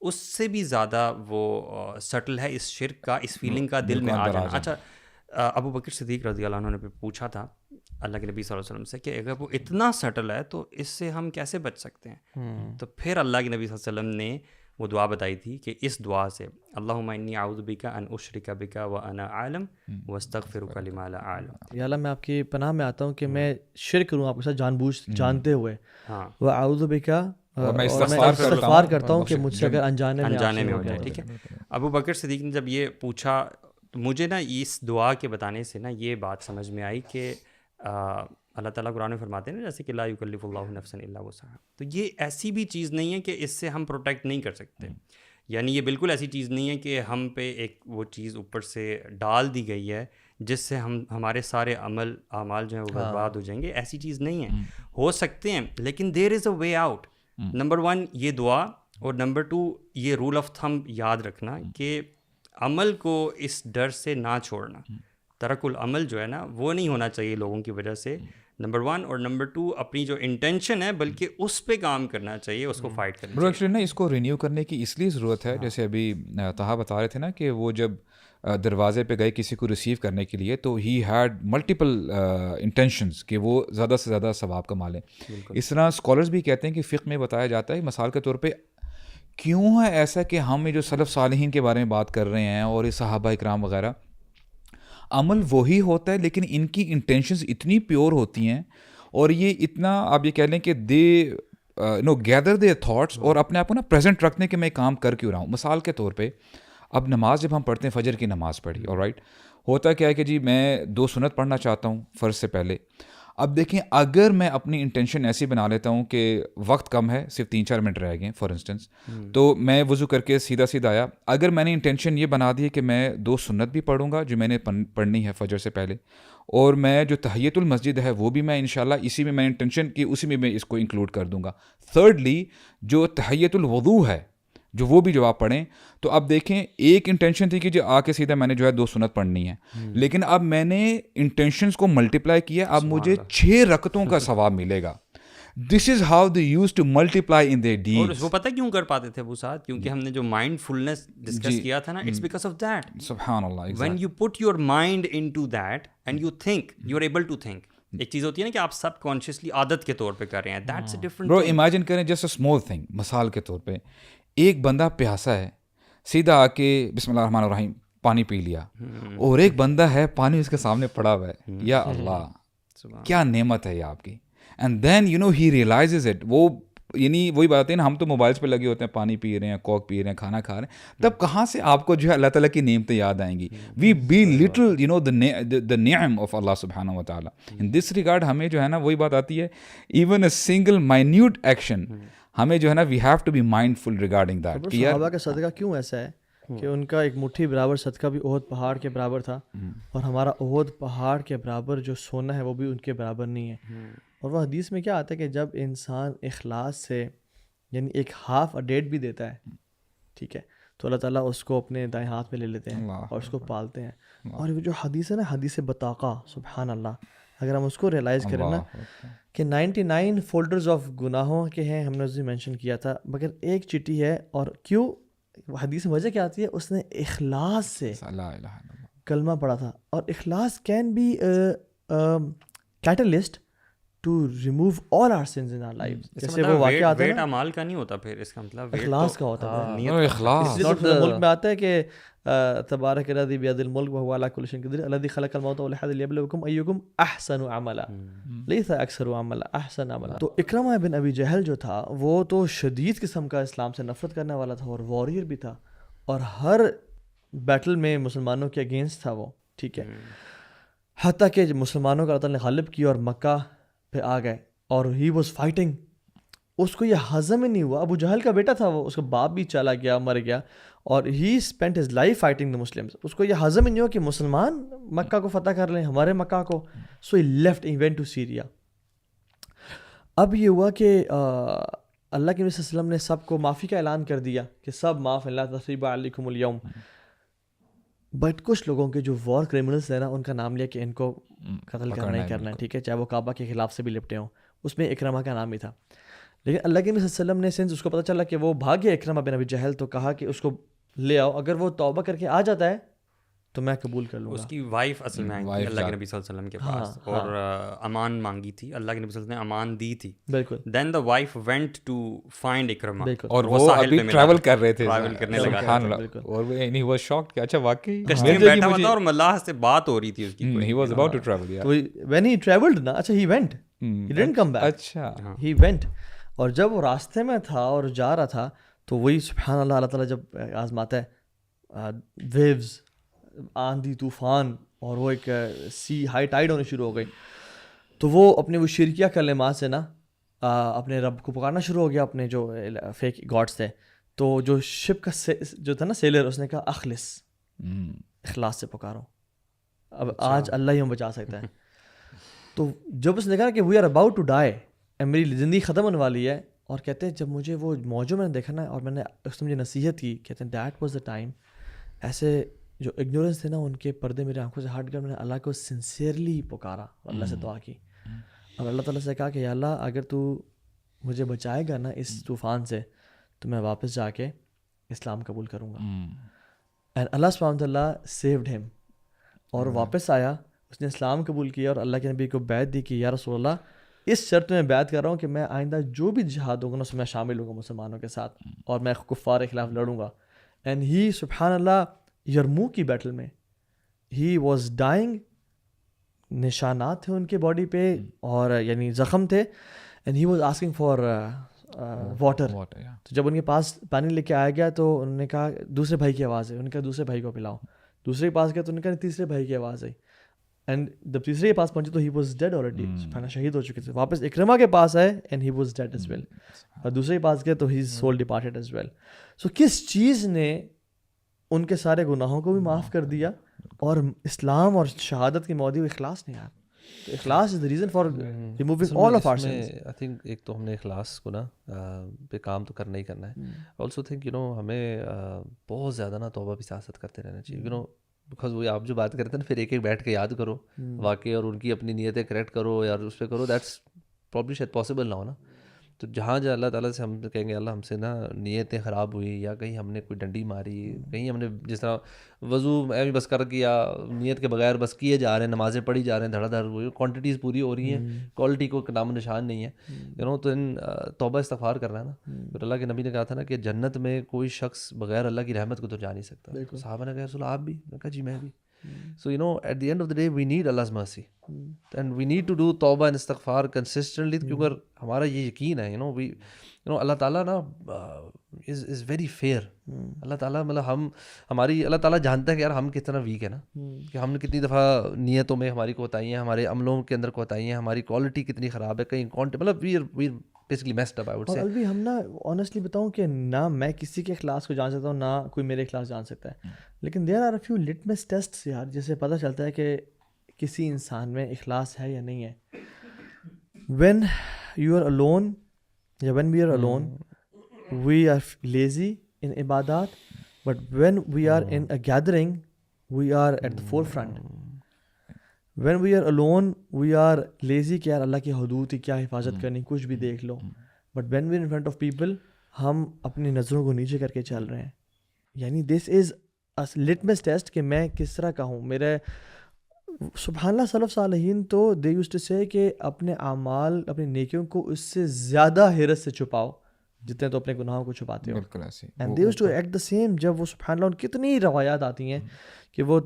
اس سے بھی زیادہ وہ سٹل ہے اس شرک کا, اس فیلنگ کا دل میں آ جانا. اچھا, ابو بکر صدیق رضی اللہ عنہ نے پوچھا تھا اللہ کے نبی صلی اللہ علیہ وسلم سے کہ اگر وہ اتنا سٹل ہے تو اس سے ہم کیسے بچ سکتے ہیں؟ تو پھر اللہ کے نبی صلی اللہ علیہ وسلم نے وہ دعا بتائی تھی کہ اس دعا سے اللہم انی اعوذ بک ان اشرک بک وانا اعلم واستغفرک لما لا اعلم. یا اللہ میں آپ کی پناہ میں آتا ہوں کہ میں شرک کروں آپ کے ساتھ جانتے ہوئے, وہ اعوذ بک, اور میں استغفار کرتا ہوں کہ مجھ سے اگر انجانے میں ہو جائے. ٹھیک ہے. ابو بکر صدیق نے جب یہ پوچھا تو مجھے نا اس دعا کے بتانے سے نا یہ بات سمجھ میں آئی کہ اللہ تعالیٰ قرآن میں فرماتے ہیں نا جیسے کہ لا یکلف اللہ نفسا الا وسعہا, تو یہ ایسی بھی چیز نہیں ہے کہ اس سے ہم پروٹیکٹ نہیں کر سکتے. یعنی یہ بالکل ایسی چیز نہیں ہے کہ ہم پہ ایک وہ چیز اوپر سے ڈال دی گئی ہے جس سے ہمارے سارے اعمال جو ہیں وہ برباد ہو جائیں گے. ایسی چیز نہیں ہے, ہو سکتے ہیں لیکن دیر is a way out. Number 1 یہ دعا, اور نمبر 2 یہ رول آف تھم یاد رکھنا کہ عمل کو اس ڈر سے نہ چھوڑنا. ترک العمل جو ہے نا وہ نہیں ہونا چاہیے لوگوں کی وجہ سے, نمبر 1, اور نمبر 2 اپنی جو انٹینشن ہے بلکہ اس پہ کام کرنا چاہیے, اس کو فائٹ کرنا چاہیے. ایکچولی نا اس کو رینیو کرنے کی اس لیے ضرورت ہے, جیسے ابھی طہا بتا رہے تھے نا کہ وہ جب دروازے پہ گئے کسی کو ریسیو کرنے کے لیے تو ہی ہیڈ ملٹیپل انٹینشنز کہ وہ زیادہ سے زیادہ ثواب کما لیں. اس طرح اسکالرز بھی کہتے ہیں کہ فقہ میں بتایا جاتا ہے مثال کے طور پہ کیوں ہے ایسا کہ ہم یہ جو سلف صالحین کے بارے میں بات کر رہے ہیں اور یہ صحابہ اکرام وغیرہ, عمل وہی ہوتا ہے لیکن ان کی انٹینشنز اتنی پیور ہوتی ہیں اور یہ اتنا آپ یہ کہہ لیں کہ دے گیدر دے تھاٹس اور اپنے آپ کو نا پریزنٹ رکھنے کے میں کام کر کیوں رہا ہوں. مثال کے طور پہ اب نماز جب ہم پڑھتے ہیں, فجر کی نماز پڑھی, آلرائٹ, ہوتا کیا ہے کہ جی میں 2 سنت پڑھنا چاہتا ہوں فرض سے پہلے. اب دیکھیں اگر میں اپنی انٹینشن ایسی بنا لیتا ہوں کہ وقت کم ہے, صرف 3-4 منٹ رہ گئے فار انسٹنس, تو میں وضو کر کے سیدھا آیا. اگر میں نے انٹینشن یہ بنا دی ہے کہ میں 2 سنت بھی پڑھوں گا جو میں نے پڑھنی ہے فجر سے پہلے, اور میں جو تحیت المسجد ہے وہ بھی میں انشاءاللہ اسی میں انٹینشن کی اسی میں اس کو انکلوڈ کر دوں گا. تھرڈلی جو تحیت الوضو ہے جو وہ بھی جو آپ پڑھیں تو اب دیکھیں ایک انٹینشن تھی کہ جو آ کے سیدھا میں نے جو ہے 2 سنت پڑھنی ہے, لیکن اب میں نے انٹینشنس کو ملٹیپلائی کیا, اب مجھے 6 رکعتوں کا ثواب ملے گا. This is how they used to multiply in their our deeds. وہ پتہ کیوں کر پاتے تھے ابو سعد, کیونکہ ہم نے جو مائنڈ فلنس ڈسکس کیا تھا نا, اٹس بیکاز آف دیٹ. سبحان اللہ. When you put your mind into that and you think, you are able to think. ایک چیز ہوتی ہے نا کہ آپ سب کانشیسلی عادت کے طور پہ کر رہے ہیں, دیٹس اے ڈفرنٹ. برو امیجن کریں جسٹ اے اسمال تھنگ, مثال کے طور پہ ایک بندہ پیاسا ہے, سیدھا آ کے بسم اللہ الرحمن الرحیم پانی پی لیا, اور ایک بندہ ہے پانی اس کے سامنے پڑا ہوا ہے, یا اللہ کیا نعمت ہے یہ آپ کی. And then you know he realises it. وہ یعنی وہی بات ہے نا, ہم تو موبائلس پہ لگے ہوتے ہیں, پانی پی رہے ہیں, کوک پی رہے ہیں, کھانا کھا رہے ہیں, تب کہاں سے آپ کو جو ہے اللہ تعالیٰ کی نعمتیں یاد آئیں گی. وی بی لٹل یو نو دا نعم آف اللہ سبحانہ و تعالیٰ. ان دس ریگارڈ ہمیں جو ہے نا وہی بات آتی ہے, even a single minute action ہمیں جو ہے نا we have to be mindful regarding that. صحابہ کا صدقہ کیوں ایسا ہے کہ ان کا ایک مٹھی برابر صدقہ بھی احد پہاڑ کے برابر تھا, اور ہمارا احد پہاڑ کے برابر جو سونا ہے وہ بھی ان کے برابر نہیں ہے. اور وہ حدیث میں کیا آتا ہے کہ جب انسان اخلاص سے یعنی ایک ہاف اے ڈیٹ بھی دیتا ہے, ٹھیک ہے, تو اللہ تعالیٰ اس کو اپنے دائیں ہاتھ میں لے لیتے ہیں اور اس کو پالتے ہیں. اور وہ جو حدیث ہے نا, حدیث بطاقہ, سبحان اللہ, اگر ہم اس کو ریئلائز کریں نا کہ 99 فولڈرز آف گناہوں کے ہیں, ہم نے اس دن مینشن کیا تھا, مگر ایک چٹھی ہے. اور کیوں حدیث میں وجہ کیا آتی ہے, اس نے اخلاص سے کلمہ پڑھا تھا. اور اخلاص can be catalyst to remove all our sins in our lives. جیسے وہ واقعہ آتا ہے نا, اعمال کا نہیں ہوتا, پھر اس کا مطلب اخلاص کا ہوتا ہے. اخلاص اس لیے ملک میں آتا ہے کہ تبارک الذی بیدہ الملک وہو علی کل شیء قدیر الذی خلق الموت والحیاۃ لیبلوکم ایکم احسن عملا لیس اکثر عملا احسن عملا. تو اکرمہ بن ابی جہل جو تھا وہ تو شدید قسم کا اسلام سے نفرت کرنے والا تھا, اور واریر بھی تھا, اور ہر بیٹل میں مسلمانوں کے اگینسٹ تھا وہ, ٹھیک ہے, حتیٰ کہ مسلمانوں کا اللہ تعالیٰ نے غالب کیا اور مکہ پہ آ گئے, اور ہی واز فائٹنگ. اس کو یہ ہضم ہی نہیں ہوا. ابو جہل کا بیٹا تھا وہ, اس کا باپ بھی چلا گیا, مر گیا, اور he spent his life fighting the Muslims. اس کو یہ ہضم ہی نہیں ہوا کہ مسلمان مکہ کو فتح کر لیں, ہمارے مکہ کو. So he left, he went to Syria. اب یہ ہوا کہ اللہ کے نبی صلی اللہ علیہ وسلم نے سب کو معافی کا اعلان کر دیا کہ سب معاف ہیں, لا تثریب علیکم اليوم. بٹ کچھ لوگوں کے جو وار کرمنلس ہیں نا, ان کا نام لیا کہ ان کو قتل کرنا ہی کرنا ہے, ٹھیک ہے, چاہے وہ کعبہ کے خلاف سے بھی لپٹے ہوں. اس میں اکرمہ کا نام بھی تھا. لیکن اللہ کے نبی صلی اللہ علیہ وسلم نے سنس اس کو پتہ چلا کہ وہ بھاگ گیا اکرمہ بن ابی جہل, تو کہا کہ اس کو لے آؤ, اگر وہ توبہ کر کے آ جاتا ہے تو میں قبول کر لوں گا. اس کی وائف اصل میں آئی اللہ کے نبی صلی اللہ علیہ وسلم کے پاس, اور امان مانگی تھی, اللہ کے نبی صلی اللہ علیہ وسلم نے امان دی تھی. بالکل. Then the wife went to find Ikrimah, اور وہ ابھی ٹریول کر رہے تھے, ٹریول کرنے لگا تھا, اور وہ یعنی واز شاکڈ کہ اچھا واقعی کشتی میں بیٹھا ہوا تھا, اور ملاح سے بات ہو رہی تھی اس کی. He was about to travel, تو وین ہی ٹریولڈ نا, اچھا he went, he didn't come back, اچھا ہی وینٹ. اور جب وہ راستے میں تھا اور جا رہا تھا, تو وہی سبحان اللہ, اللہ تعالیٰ جب آزماتا ہے, ویوز, آندھی طوفان, اور وہ ایک سی ہائی ٹائڈ ہونی شروع ہو گئی, تو وہ اپنے وہ شرکیہ کلمات سے نا اپنے رب کو پکارنا شروع ہو گیا, اپنے جو فیک گاڈس تھے. تو جو شپ کا جو تھا نا سیلر, اس نے کہا اخلص, اخلاص سے پکارو, اب آج اللہ ہی ہم بچا سکتا ہے. تو جب اس نے کہا کہ we are about to die, میری زندگی ختم ہونے والی ہے, اور کہتے ہیں جب مجھے وہ موجود میں نے دیکھا نا, اور میں نے اس نے مجھے نصیحت کی, کہتے ہیں دیٹ واز دا ٹائم, ایسے جو اگنورنس تھے نا ان کے پردے میرے آنکھوں سے ہٹ کر میں نے اللہ کو سنسیئرلی پکارا, اللہ سے دعا کی, اور اللہ تعالیٰ سے کہا کہ یا اللہ اگر تو مجھے بچائے گا نا اس طوفان سے, تو میں واپس جا کے اسلام قبول کروں گا. اینڈ اللہ سبحانہ وتعالیٰ سیوڈ ہم, اور واپس آیا, اس نے اسلام قبول کیا, اور اللہ کے نبی کو بیعت دی کہ یا رسول اللہ, اس شرط میں بیعت کر رہا ہوں کہ میں آئندہ جو بھی جہاد ہوگا نا اس میں شامل ہوں گا مسلمانوں کے ساتھ, اور میں کفار کے خلاف لڑوں گا. اینڈ ہی سبحان اللہ یرموک کی بیٹل میں ہی واز ڈائنگ, نشانات تھے ان کے باڈی پہ, اور یعنی زخم تھے, and he was asking for water. تو جب ان کے پاس پانی لے کے آیا گیا, تو انہوں نے کہا دوسرے بھائی کی آواز ہے, ان کا دوسرے بھائی کو پلاؤ. دوسرے کے پاس گیا تو انہوں نے کہا تیسرے بھائی کی آواز آئی, اینڈ جب تیسرے کے پاس پہنچے تو ہی واز ڈیڈ آلریڈی, شہید ہو چکے تھے. واپس اکرمہ کے پاس آئے and he was dead as well, اور دوسرے کے پاس گئے تو he soul departed as well. So کس چیز نے ان کے سارے گناہوں کو بھی معاف کر دیا, اور اسلام اور شہادت کی موجود اخلاص نہیں. یار تو اخلاص is the reason for removing all of our sins. I think ایک تو ہم نے اخلاص کو نا پہ کام تو کرنا ہی کرنا ہے. آلسو تھنک ہمیں بہت زیادہ نا توبہ بھی سیاست کرتے رہنا چاہیے. بیکاز وہ آپ جو بات کرتے ہیں نا، پھر ایک ایک بیٹھ کے یاد کرو واقعی اور ان کی اپنی نیتیں کریکٹ کرو یا اس پہ کرو، دیٹس پرابلی شاید پاسبل نہ ہو نا. تو جہاں اللہ تعالیٰ سے ہم کہیں گے اللہ ہم سے نا نیتیں خراب ہوئی، یا کہیں ہم نے کوئی ڈنڈی ماری، کہیں ہم نے جس طرح وضو میں بس کر کیا نیت کے بغیر بس کیے جا رہے ہیں، نمازیں پڑھی جا رہے ہیں، دھڑا دھڑ ہوئی، کوانٹٹیز پوری ہو رہی ہیں، کوالٹی کو نام و نشان نہیں ہے. تو توبہ استغفار کرنا ہے نا. پھر اللہ کے نبی نے کہا تھا نا کہ جنت میں کوئی شخص بغیر اللہ کی رحمت کو تو جا نہیں سکتا. صحابہ نے کہا رسول آپ بھی؟ میں کہا جی میں بھی. So at the end of the day we need Allah's mercy and we need to do tawbah and istighfar consistently کیونکہ ہمارا یہ یقین ہے اللہ تعالیٰ نا is very fair. اللہ تعالیٰ مطلب ہماری اللہ تعالیٰ جانتا ہے کہ یار ہم کتنا ویک ہے نا، کہ ہم نے کتنی دفعہ نیتوں میں ہماری کوتاہیاں، ہمارے عملوں کے اندر کوتاہیاں، ہماری کوالٹی کتنی خراب ہے، کہیں مطلب we basically messed up I would say. اور الوی ہم نا آنیسٹلی بتاؤں کہ نہ میں کسی کے اخلاص کو جان سکتا ہوں، نہ کوئی میرے اخلاص جان سکتا ہے، لیکن there are a few litmus tests یار جسے پتہ چلتا ہے کہ کسی انسان میں اخلاص ہے یا نہیں ہے. وین یو آر alone یا when we are alone we are lazy in عبادات، but when we are in a gathering we are at the forefront. When we are alone we are lazy کہ یار اللہ کی حدود کی کیا حفاظت کرنی، کچھ بھی دیکھ لو. But when we in front of people ہم اپنی نظروں کو نیچے کر کے چل رہے ہیں. یعنی دس از لٹمس ٹیسٹ کہ میں کس طرح کا ہوں. میرے سبحان اللہ سلف صالحین تو دے یوزڈ ٹو سے کہ اپنے اعمال اپنی نیکیوں کو اس سے زیادہ حیرت سے چھپاؤ جتنے تو اپنے گناہوں کو چھپاتے ہو. بالکل ایسے. And they used to act the same. جب وہ سبحان اللہ کتنی روایات آتی ہیں کہ وہ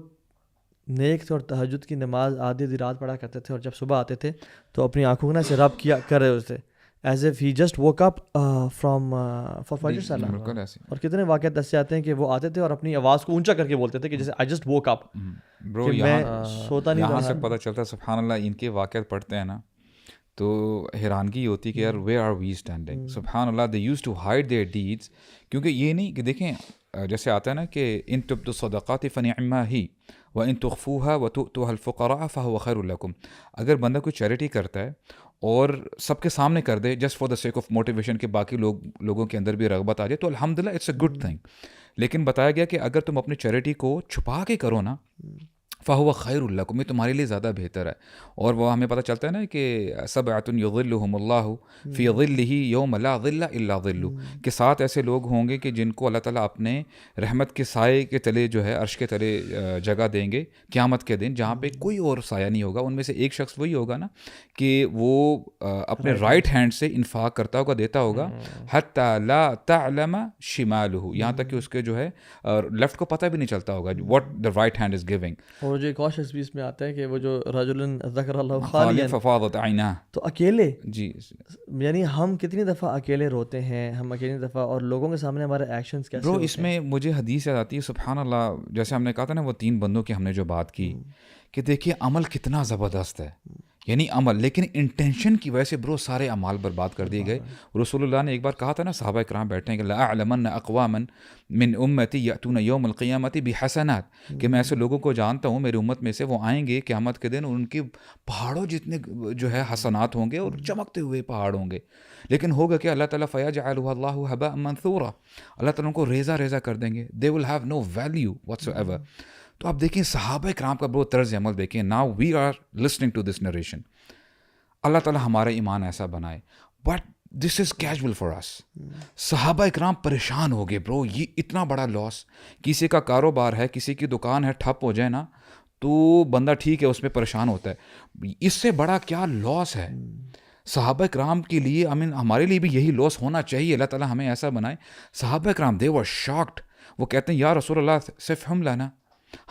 نیک تھے اور تہجد کی نماز آدھی آدھی رات پڑھا کرتے تھے، اور جب صبح آتے تھے تو اپنی آنکھوں کو سے رب کیا کر رہے ہوتے تھے as if he just woke up from for فجر صلاح. اور کتنے واقعات دس سے آتے ہیں کہ وہ آتے تھے اور اپنی آواز کو اونچا کر کے بولتے تھے کہ جیسے آئی جسٹ ووک اپ. برو میں سوتا نہیں. یہاں سے پتہ چلتا ہے سبحان اللہ ان کے واقعات پڑھتے ہیں نا تو حیرانگی ہوتی کہ یار ویئر آر وی اسٹینڈنگ. سبحان اللہ they used to hide their deeds. کیونکہ یہ نہیں کہ دیکھیں جیسے آتا ہے نا کہ ان تبدوا الصدقات فنعما ہی وان تخفوها وتؤتوها الفقراء فهو خیر لکم. اگر بندہ کوئی چیریٹی کرتا ہے اور سب کے سامنے کر they just for the sake of motivation کہ باقی لوگوں کے اندر بھی رغبت آ جائے تو الحمدللہ اٹس اے گڈ تھنگ. لیکن بتایا گیا کہ اگر تم اپنی چیریٹی کو چھپا کے کرو نا فہو خیر لکم، یہ تمہارے لیے زیادہ بہتر ہے. اور وہ ہمیں پتہ چلتا ہے نا کہ سبعۃ یظلھم اللہ فی ظلہ یوم لا ظل الا ظلہ، کہ 7 ایسے لوگ ہوں گے کہ جن کو اللہ تعالیٰ اپنے رحمت کے سائے کے تلے جو ہے عرش کے تلے جگہ دیں گے قیامت کے دن، جہاں پہ کوئی اور سایہ نہیں ہوگا. ان میں سے ایک شخص وہی ہوگا نا کہ وہ اپنے رائٹ ہینڈ سے انفاق کرتا ہوگا، دیتا ہوگا، حتی لا تعلم شمالہ، یہاں تک کہ اس کے جو ہے لیفٹ کو پتہ بھی نہیں چلتا ہوگا what the right hand is giving. اور جو ایک اور شخص بھی اس میں آتا ہے کہ وہ جو رجل ذکر اللہ خالیا ففاضت عیناہ، تو اکیلے. جی یعنی ہم کتنی دفعہ اکیلے روتے ہیں، ہم اکیلی دفعہ، اور لوگوں کے سامنے ہمارے ایکشنز کیسے برو. اس میں مجھے حدیث یاد آتی ہے سبحان اللہ، جیسے ہم نے کہا تھا نا وہ 3 بندوں کی ہم نے جو بات کی کہ دیکھیے عمل کتنا زبردست ہے، یعنی عمل، لیکن انٹینشن کی وجہ سے برو سارے اعمال برباد کر دیے گئے. رسول اللہ نے ایک بار کہا تھا نا صحابہ کرام بیٹھے ہیں کہ لأعلمن اقواما من امتی یأتون یوم القیامت بحسنات، کہ میں ایسے لوگوں کو جانتا ہوں میری امت میں سے وہ آئیں گے قیامت کے دن، ان کے پہاڑوں جتنے جو ہے حسنات ہوں گے اور چمکتے ہوئے پہاڑ ہوں گے. لیکن ہوگا کہ اللہ تعالیٰ فیجعلها اللہ ہباء منثورا، اللہ تعالیٰ ان کو ریزہ ریزہ کر دیں گے. they will have no value whatsoever. تو آپ دیکھیں صحابہ کرام کا بہت طرز عمل دیکھیں. Now we are listening to this narration. اللہ تعالیٰ ہمارا ایمان ایسا بنائے، but this is casual for us. صحابہ اکرام پریشان ہو گئے برو، یہ اتنا بڑا لاس. کسی کا کاروبار ہے، کسی کی دکان ہے، ٹھپ ہو جائے نا تو بندہ ٹھیک ہے اس پہ پریشان ہوتا ہے، اس سے بڑا کیا لاس ہے. صحابہ کرام کے لیے ہمارے لیے بھی یہی لاس ہونا چاہیے. اللہ تعالیٰ ہمیں ایسا بنائے. صحابہ کرام دے ور شاکڈ. وہ کہتے ہیں یا رسول اللہ صرف ہم لانا،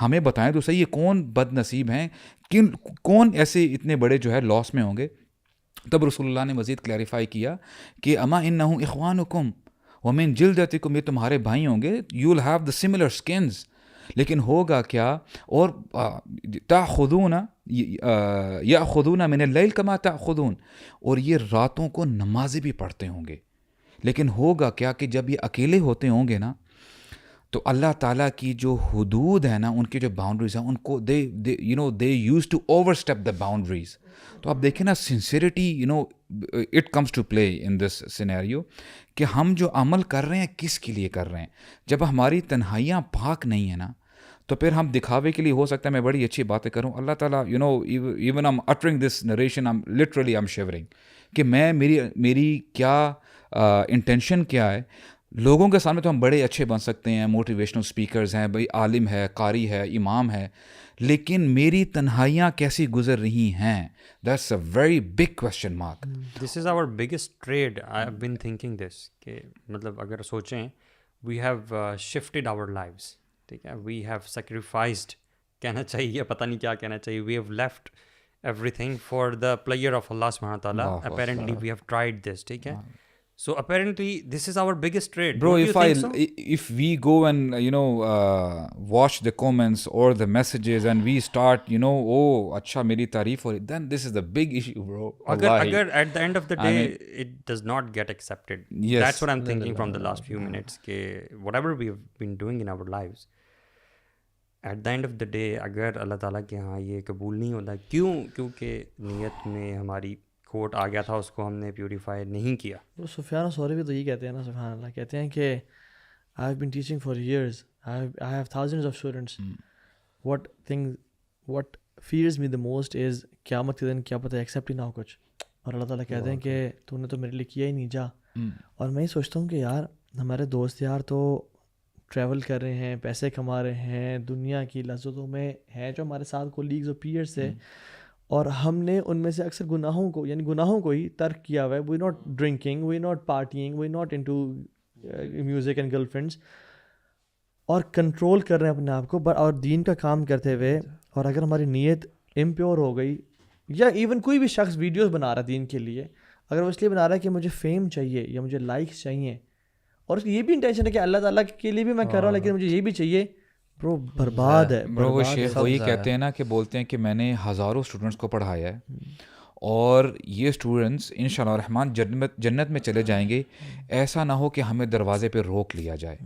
ہمیں بتائیں تو صحیح یہ کون بد نصیب ہیں، کون ایسے اتنے بڑے جو ہے لاس میں ہوں گے. تب رسول اللہ نے مزید کلیریفائی کیا کہ اما انہم اخوانکم ومن جلدتکم، یہ تمہارے بھائی ہوں گے، you will have the similar skills. لیکن ہوگا کیا، اور تاخذون یاخذون من اللیل کما تاخذون، اور یہ راتوں کو نمازیں بھی پڑھتے ہوں گے. لیکن ہوگا کیا کہ جب یہ اکیلے ہوتے ہوں گے نا تو اللہ تعالیٰ کی جو حدود ہیں نا, ان کی جو باؤنڈریز ہیں, ان کو they used to overstep the boundaries. تو آپ دیکھیں نا, sincerity it comes to play in this scenario, کہ ہم جو عمل کر رہے ہیں کس کے لیے کر رہے ہیں. جب ہماری تنہائیاں پاک نہیں ہیں نا, تو پھر ہم دکھاوے کے لیے, ہو سکتا ہے میں بڑی اچھی باتیں کروں, اللہ تعالیٰ even I am uttering this narration, literally I am shivering, کہ میں میری کیا انٹینشن کیا ہے. لوگوں کے سامنے تو ہم بڑے اچھے بن سکتے ہیں, موٹیویشنل اسپیکرز ہیں, بھائی عالم ہے, قاری ہے, امام ہے, لیکن میری تنہائیاں کیسی گزر رہی ہیں, that's a very big question mark. This is our biggest trade. I have been thinking this, کہ مطلب اگر سوچیں, we have shifted our lives, ٹھیک ہے, وی ہیو سیکریفائزڈ, کہنا چاہیے پتہ نہیں کیا کہنا چاہیے, we have left everything for the pleasure of اللہ سبحانہ تعالیٰ. Apparently we have tried this, ٹھیک ہے. So apparently this is our biggest trade. Bro, Don't if we go and watch the comments or the messages and we start oh acha meri tareef ho rahi, then this is the big issue, bro. agar at the end of the day it does not get accepted. Yes. That's what I'm thinking from the last few minutes, ke whatever we have been doing in our lives, at the end of the day اگر اللہ تعالیٰ کے ہاں یہ قبول نہیں ہوتا, کیونکہ نیت میں ہماری کھوٹ آ گیا تھا, اس کو ہم نے پیوریفائی نہیں کیا. وہ سفیان ثوری بھی تو یہ کہتے ہیں نا, سبحان اللہ, کہتے ہیں کہ I have been teaching for years, I have thousands of students, what fears me the most is قیامت کے دن کیا پتہ ایکسیپٹ ہی نہ ہو کچھ, اور اللہ تعالیٰ کہتے ہیں کہ تو نے تو میرے لیے کیا ہی نہیں, جا. اور میں ہی سوچتا ہوں کہ یار ہمارے دوست یار تو ٹریول کر رہے ہیں, پیسے کما رہے ہیں, دنیا کی لذتوں میں ہیں, جو ہمارے ساتھ کولیگز اور پیئرس تھے, اور ہم نے ان میں سے اکثر گناہوں کو ہی ترک کیا ہوا ہے. We not drinking, we not partying, we not into music and girlfriends, اور کنٹرول کر رہے ہیں اپنے آپ کو, اور دین کا کام کرتے ہوئے. اور اگر ہماری نیت امپیور ہو گئی, یا ایون کوئی بھی شخص ویڈیوز بنا رہا ہے دین کے لیے, اگر وہ اس لیے بنا رہا ہے کہ مجھے فیم چاہیے یا مجھے لائکس چاہیے, اور اس کی یہ بھی انٹینشن ہے کہ اللہ تعالیٰ کے لیے بھی میں کر رہا ہوں لیکن مجھے یہ بھی چاہیے, برو برباد ہے. برو وہ شیخ وہی کہتے ہیں نا, کہ بولتے ہیں کہ میں نے ہزاروں اسٹوڈنٹس کو پڑھایا ہے, اور یہ اسٹوڈنٹس انشاءاللہ الرحمن جنت میں چلے جائیں گے. ایسا نہ ہو کہ ہمیں دروازے پہ روک لیا جائے,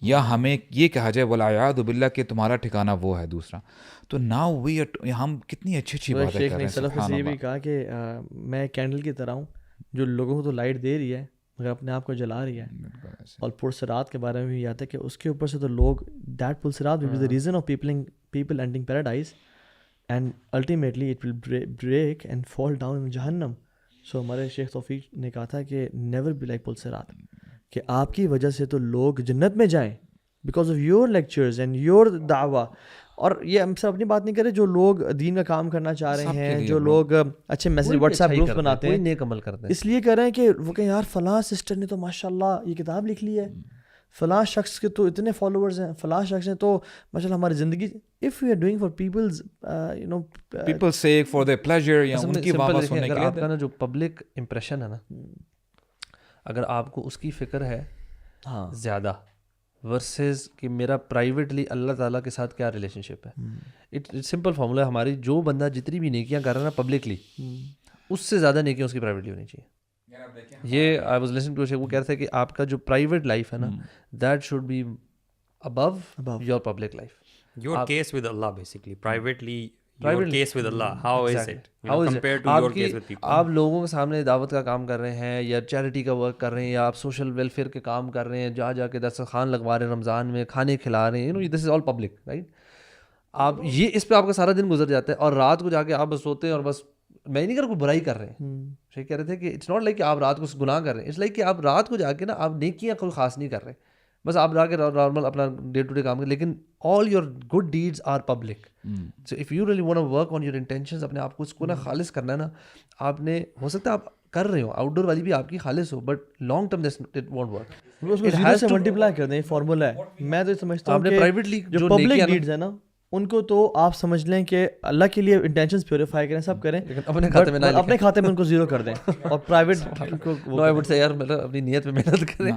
یا ہمیں یہ کہا جائے والعیاذ باللہ کہ تمہارا ٹھکانہ وہ ہے دوسرا. تو ناؤ ہم کتنی اچھی باتیں کر رہے ہیں. سلف نے یہ بھی کہا کہ میں کینڈل کی طرح ہوں جو لوگوں کو تو لائٹ دے رہی ہے مگر اپنے آپ کو جلا رہی ہے. اور پرسرات کے بارے میں بھی آتا ہے کہ اس کے اوپر سے تو لوگ, دیٹ پرسرات will be the reason of people entering paradise, and ultimately it will break and fall down in جہنم. سو ہمارے شیخ توفیق نے کہا تھا کہ نیور بی لائک پرسرات, کہ آپ کی وجہ سے تو لوگ جنت میں جائیں because of your lectures and your دعویٰ. اور یہ ہم سب اپنی بات نہیں کرے, جو لوگ دین کا کام کرنا چاہ رہے ہیں, جو لوگ اچھے میسج واٹس ایپ گروپ بناتے ہیں, نیک عمل کرتے ہیں, اس لیے کر رہے ہیں کہ وہ کہیں یار فلاں سسٹر نے تو ماشاء اللہ یہ کتاب لکھ لی ہے, فلاں شخص کے تو اتنے فالوورز ہیں, فلاں شخص نے تو ماشاء اللہ ہماری زندگی, if you are doing for peoples people sake for their pleasure, یا ان کی واہ سننے کے لیے. آپ کا نا جو پبلک امپریشن ہے نا, اگر آپ کو اس کی فکر ہے زیادہ ورسز کہ میرا پرائیویٹلی اللہ تعالیٰ کے ساتھ کیا ریلیشن شپ ہے, اٹ سمپل فارمولا ہے ہماری, جو بندہ جتنی بھی نیکیاں کر رہا ہے نا پبلکلی, اس سے زیادہ نیکیاں اس کی پرائیویٹلی ہونی چاہیے. یہ آئی واز لسننگ ٹو وہ کہہ رہے تھے کہ آپ کا جو پرائیویٹ لائف ہے نا, that should be above your public life. Your case with اللہ basically, privately your case with Allah, how is it compared to your case with people. آپ لوگوں کے سامنے دعوت کا کام کر رہے ہیں, یا چیریٹی کا ورک کر رہے ہیں, یا آپ سوشل ویلفیئر کے کام کر رہے ہیں, جا کے دسترخوان لگوا رہے ہیں, رمضان میں کھانے کھلا رہے ہیں, دس از آل پبلک, رائٹ. آپ یہ اس پہ آپ کا سارا دن گزر جاتا ہے, اور رات کو جا کے آپ بس سوتے ہیں, اور بس میں نہیں کر کوئی برائی کر رہے ہیں. شیخ کہہ رہے تھے کہ اٹس ناٹ لائک کہ آپ رات کو گناہ کر رہے ہیں, اٹس لائک کہ آپ رات کو جا کے نا آپ نیکیاں کوئی خاص نہیں کر رہے, بس آپ جا کے نارمل اپنا ڈے ٹو ڈے کام کریں, لیکن all your good deeds are public. So if you really want to work on your intentions, اپنے آپ کو اس کو نا خالص کرنا ہے نا, آپ نے ہو سکتا ہے آپ کر رہے ہو, آؤٹ ڈور والی بھی آپ کی خالص ہو, but long term it won't work. اس کو زیرو سے ملٹیپلائی کر دیں, فارمولا ہے. میں تو سمجھتا ہوں کہ پرائیویٹلی جو پبلک ڈیڈز ہیں نا, ان کو تو آپ سمجھ لیں کہ اللہ کے لیے انٹینشنز پیوریفائی کریں, سب کریں, اپنے کھاتے میں اپنے کھاتے میں ان کو زیرو کر دیں, اور private know I would say یار مطلب اپنی نیت پہ محنت کریں,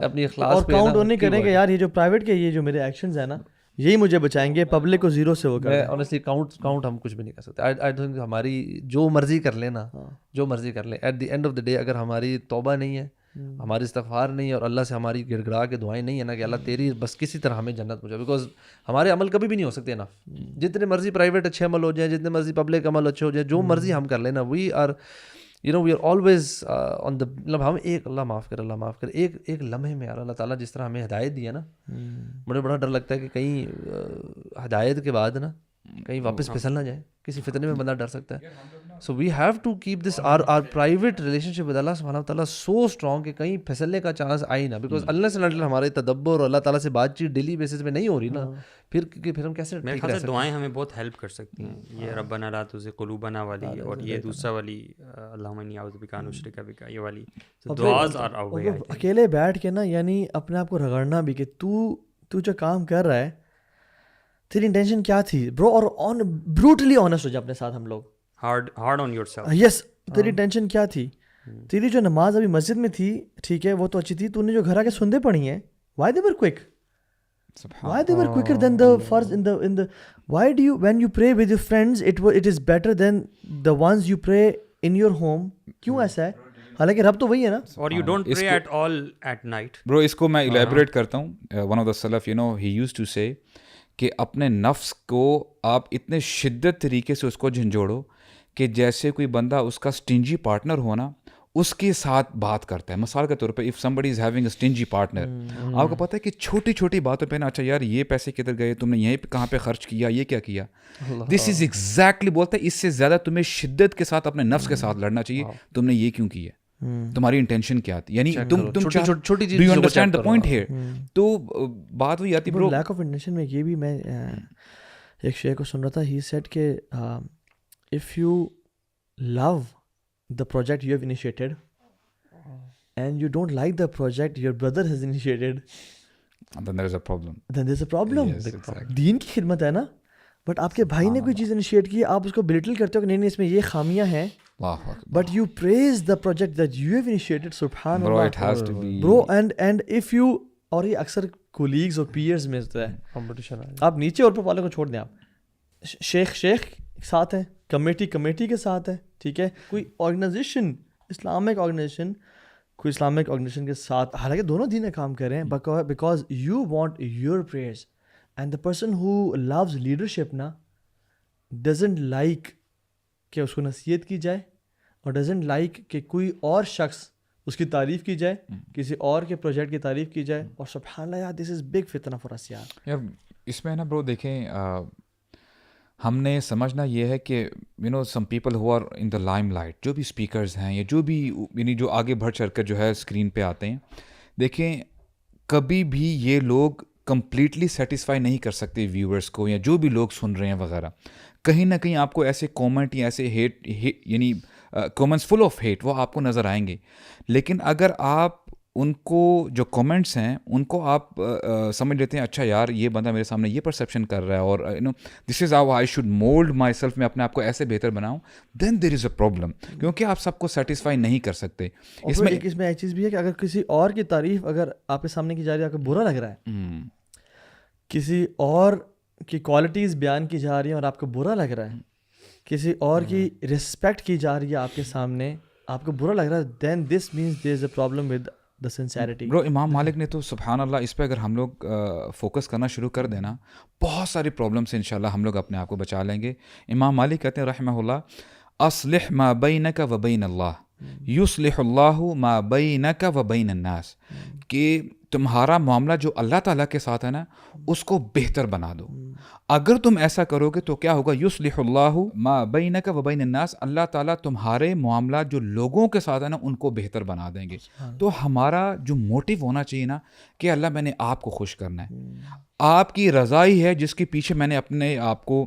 اپنی اخلاص اور کاؤنٹ نہیں کریں کہ یار یہ جو پرائیویٹ کے یہ جو میرے ایکشنز ہیں نا یہی مجھے بچائیں گے, پبلک کو زیرو سے وہ کریں. آنیسٹلی کاؤنٹ ہم کچھ بھی نہیں کر سکتے. آئی تھنک ہماری جو مرضی کر لیں نا, جو مرضی کر لیں, at the end of the day اگر ہماری توبہ نہیں ہے, ہماری استغفار نہیں ہے اور اللہ سے ہماری گڑ گڑا کے دعائیں نہیں ہے نا کہ اللہ تیری بس کسی طرح ہمیں جنت پہنچا, بیکاز ہمارے عمل کبھی بھی نہیں ہو سکتے نا, جتنے مرضی پرائیویٹ اچھے عمل ہو جائیں, جتنے مرضی پبلک عمل اچھے ہو جائیں, جو مرضی ہم کر لینا, we are we are always on the, مطلب ہم ایک اللہ معاف کر ایک لمحے میں یار اللہ تعالیٰ جس طرح ہمیں ہدایت دی ہے نا, مجھے بڑا ڈر لگتا ہے کہ کہیں ہدایت کے بعد نا کہیں واپس پھسل نہ جائے, کسی فتنے میں بندہ ڈر سکتا ہے. So we have to keep this our private relationship with اللہ سبحانہ و تعالیٰ سو اسٹرانگ کہ کہیں پھسلنے کا چانس آئی نا, بیکاز اللہ سے ہمارے تدبر اور اللہ تعالیٰ سے بات چیت ڈیلی بیسس پہ نہیں ہو رہی نا, پھر ہم کیسے میرے خیال سے دعائیں ہمیں بہت ہیلپ کر سکتی ہیں, یہ ربنا لا تزغ قلوبنا والی, اور یہ دوسرا والی اللہم انی اعوذ بک ان اشرک بک, یہ والی دعاز آر آور وے. اکیلے بیٹھ کے نا یعنی اپنے آپ کو رگڑنا بھی کہ تو جو کام کر رہا ہے تیری انٹینشن کیا تھی برو, اور بروٹلی آنیسٹ ہو جائے اپنے ساتھ ہم لوگ, ہارڈ آن یور سیلف. یس تیری انٹینشن کیا تھی, تیری جو نماز ابھی مسجد میں تھی ٹھیک ہے وہ تو اچھی تھی, تو نے جو گھر آ کے سندے پڑھی ہیں why they were quick, why they were quicker than the first in the why do you when you pray with your friends it is better than the ones you pray in your home, کیوں ایسا ہے, حالانکہ رب تو وہی ہے نا. اور you don't pray at all at night. برو اس کو میں الیبوریٹ کرتا ہوں. ون آف دا سلف he used to say کہ اپنے نفس کو آپ اتنے شدت طریقے سے اس کو جھنجھوڑو کہ جیسے کوئی بندہ اس کا اسٹنجی پارٹنر ہونا اس کے ساتھ بات کرتا ہے. مثال کے طور پہ if somebody is having a stingy partner, آپ کو پتہ ہے کہ چھوٹی چھوٹی باتوں پہ نا, اچھا یار یہ پیسے کدھر گئے, تم نے یہیں پہ کہاں پہ خرچ کیا, یہ کیا کیا, دس از ایگزیکٹلی بولتا ہے اس سے زیادہ تمہیں شدت کے ساتھ اپنے نفس کے ساتھ لڑنا چاہیے, تم نے یہ کیوں کیا, تمہاری انٹینشن کیا تھی, یعنی تم چھوٹی do you understand the point here. تو بات وہی آتی برو, لیک آف انٹینشن میں یہ بھی میں ایک شیخ کو سن رہا تھا, ہی سیڈ کہ if you love the project you have initiated and you don't like the project your brother has initiated, then there is a problem. Yes, exactly. دین کی خدمت ہے نا, بٹ آپ کے بھائی نے کوئی چیز انیشیٹ کی, آپ اس کو بلٹل کرتے ہو کہ نہیں اس میں یہ خامیاں ہیں, but you praise the project that you have initiated. سبحان Bro, Allah it has to be. bro, and if you, اور یہ اکثر کولیگز اور پیئرز میں ہوتا ہے کمپٹیشن, آپ نیچے اور اوپر والے کو چھوڑ دیں, آپ شیخ ساتھ ہیں, کمیٹی کے ساتھ ہے, ٹھیک ہے, کوئی آرگنائزیشن اسلامک آرگنائزیشن کے ساتھ, حالانکہ دونوں دین میں کام کر رہے ہیں, because you want your prayers, and the person who loves leadership نا ڈزنٹ لائک کہ اس کو نصیحت کی جائے, اور ڈزنٹ لائک کہ کوئی اور شخص اس کی تعریف کی جائے, کسی اور کے پروجیکٹ کی تعریف کی جائے. اور سبحان اللہ یار, دس از بگ فتنہ فار اس یار. اس میں نا برو دیکھیں, ہم نے سمجھنا یہ ہے کہ some people who are in the limelight, جو بھی اسپیکرز ہیں یا جو بھی یعنی جو آگے بڑھ چڑھ کر جو ہے اسکرین پہ آتے ہیں, دیکھیں کبھی بھی یہ لوگ کمپلیٹلی سیٹسفائی نہیں کر سکتے ویورز کو, یا جو بھی لوگ سن رہے ہیں وغیرہ. کہیں نہ کہیں آپ کو ایسے کومنٹ یا ایسے ہیٹ یعنی کومنٹس فل آف ہیٹ وہ آپ کو نظر آئیں گے, لیکن اگر آپ ان کو جو کامنٹس ہیں ان کو آپ سمجھ لیتے ہیں اچھا یار یہ بندہ میرے سامنے یہ پرسیپشن کر رہا ہے, اور this is how I should mould myself, میں اپنے آپ کو ایسے بہتر بناؤں, دین دیر از اے پرابلم, کیونکہ آپ سب کو سیٹسفائی نہیں کر سکتے. اس میں ایک چیز بھی ہے کہ اگر کسی اور کی تعریف اگر آپ کے سامنے کی جا رہی ہے, آپ کو برا لگ رہا ہے, کسی اور کی کوالٹیز بیان کی جا رہی ہیں اور آپ کو برا لگ رہا ہے, کسی اور کی رسپیکٹ کی جا رہی ہے آپ کے سامنے, آپ کو برا لگ رہا ہے, then this means there is a problem with the sincerity. برو امام مالک نے تو سبحان اللہ اس پہ اگر ہم لوگ فوکس کرنا شروع کر دینا, بہت ساری پرابلم سے انشاءاللہ ہم لوگ اپنے آپ کو بچا لیں گے. امام مالک کہتے ہیں رحمہ اللہ, اصلح ما بینک و بین اللہ یصلح اللہ ما بینک و بین الناس, کہ تمہارا معاملہ جو اللہ تعالیٰ کے ساتھ ہے نا اس کو بہتر بنا دو. اگر تم ایسا کرو گے تو کیا ہوگا, یصلح اللہ ما بینک و بین الناس, اللہ تعالیٰ تمہارے معاملات جو لوگوں کے ساتھ ہے نا ان کو بہتر بنا دیں گے. تو ہمارا جو موٹیو ہونا چاہیے نا کہ اللہ میں نے آپ کو خوش کرنا ہے, آپ کی رضائی ہے جس کے پیچھے میں نے اپنے آپ کو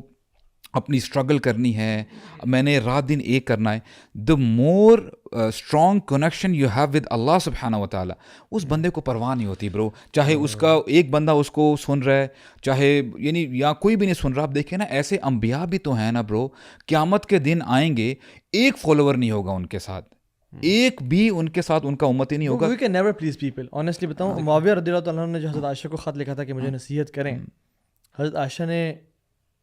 اپنی اسٹرگل کرنی ہے, میں نے رات دن ایک کرنا ہے. The more strong connection you have with اللہ سبحانہ و تعالیٰ, اس بندے کو پرواہ نہیں ہوتی برو, چاہے اس کا ایک بندہ اس کو سن رہا ہے, چاہے یعنی یا کوئی بھی نہیں سن رہا. آپ دیکھیں نا ایسے انبیاء بھی تو ہیں نا برو, قیامت کے دن آئیں گے ایک فالوور نہیں ہوگا ان کے ساتھ, ایک بھی ان کے ساتھ ان کا امتی نہیں ہوگا. We can never please people. Honestly بتاؤں, معاویہ رضی اللہ تعالیٰ عنہ نے جو حضرت عائشہ کو خط لکھا تھا کہ مجھے نصیحت کریں, حضرت عائشہ نے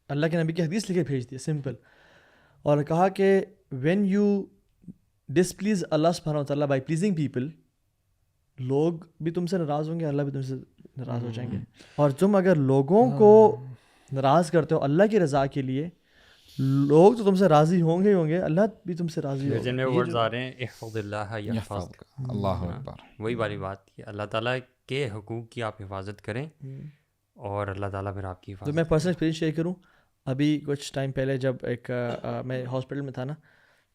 اللہ کے نبی کی حدیث لکھ کے بھیج دی سمپل, اور کہا کہ وین یو ڈسپلیز اللہ سبحانہ و تعالیٰ بائی پلیزنگ پیپل, لوگ بھی تم سے ناراض ہوں گے, اللہ بھی تم سے ناراض ہو جائیں گے. اور تم اگر لوگوں کو ناراض کرتے ہو اللہ کی رضا کے لیے, لوگ تو تم سے راضی ہوں گے, اللہ بھی تم سے راضی ہوگا. جن میں ورڈز آ رہے ہیں احفظ اللہ یحفظک, اللہ اکبر. وہی والی بات کہ اللہ تعالیٰ کے حقوق کی آپ حفاظت کریں اور اللہ تعالیٰ پھر آپ کی تو حفاظت. میں پرسنل ایکسپیرینس شیئر کروں, ابھی کچھ ٹائم پہلے جب ایک میں ہاسپٹل میں تھا نا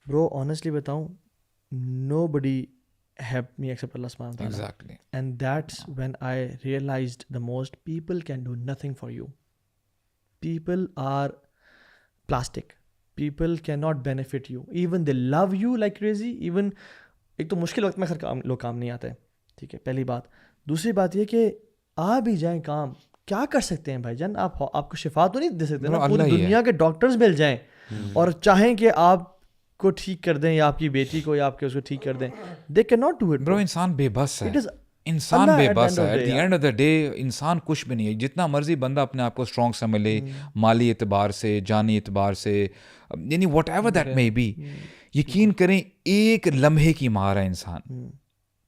برو, آنیسٹلی بتاؤں, نو بڈی helped me except Allah subhanahu wa ta'ala. Exactly. And that's when I realized the most, people can do nothing for you. People are plastic. People cannot benefit you. Even they love you like crazy. Even ایک تو مشکل وقت میں لوگ کام نہیں آتے, ٹھیک ہے, پہلی بات. دوسری بات یہ کہ آ بھی جائیں کام, کیا کر سکتے ہیں بھائی جان, آپ کو شفا تو نہیں دے سکتے نا, پوری دنیا کے ڈاکٹرز مل جائیں اور چاہیں کہ آپ کو ٹھیک کر دیں یا آپ کی بیٹی کو یا آپ کے اس کو ٹھیک کر دیں, they cannot do it. برو انسان بے بس ہے, انسان بے بس ہے. At the end of the day انسان کچھ بھی نہیں ہے. جتنا مرضی بندہ اپنے آپ کو اسٹرانگ سمجھ لے, مالی اعتبار سے, جانی اعتبار سے, یعنی whatever that may be, یقین کریں ایک لمحے کی مار ہے انسان,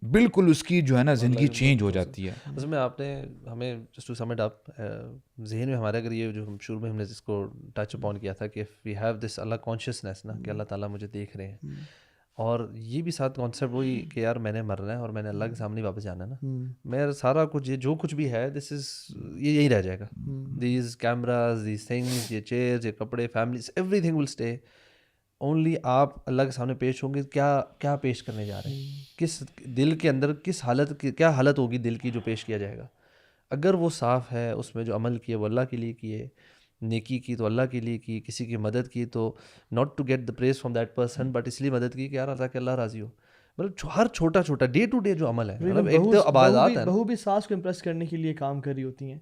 بالکل اس کی جو ہے نا زندگی چینج ہو جاتی ہے. اس میں آپ نے ہمیں just to sum it up, ذہن میں ہمارے اگر یہ جو ہم شروع میں ہم نے جس کو ٹچ اپون کیا تھا کہ we have this Allah consciousness نا, کہ اللہ تعالیٰ مجھے دیکھ رہے ہیں, اور یہ بھی ساتھ کانسیپٹ وہی کہ یار میں نے مرنا ہے اور میں نے اللہ کے سامنے واپس جانا ہے نا, میرا سارا کچھ یہ جو کچھ بھی ہے دس از یہ یہی رہ جائے گا. دیز کیمراز, دیز تھنگس, یہ چیئرز, یہ کپڑے, families, every thing will stay. Only آپ اللہ کے سامنے پیش ہوں گے, کیا پیش کرنے جا رہے ہیں, کس دل کے اندر کس حالت کی, کیا حالت ہوگی دل کی جو پیش کیا جائے گا. اگر وہ صاف ہے, اس میں جو عمل کیے وہ اللہ کے لیے کیے, نیکی کی تو اللہ کے لیے کی, کسی کی مدد کی تو not to get the praise from that person, but اس لیے مدد کی کہ یار تاکہ اللہ راضی ہو. مطلب ہر چھوٹا چھوٹا ڈے ٹو ڈے جو عمل ہے, مطلب ایک تو عبادات ہے. بہو بھی ساس کو امپریس کرنے کے لیے کام کر رہی ہوتی ہیں,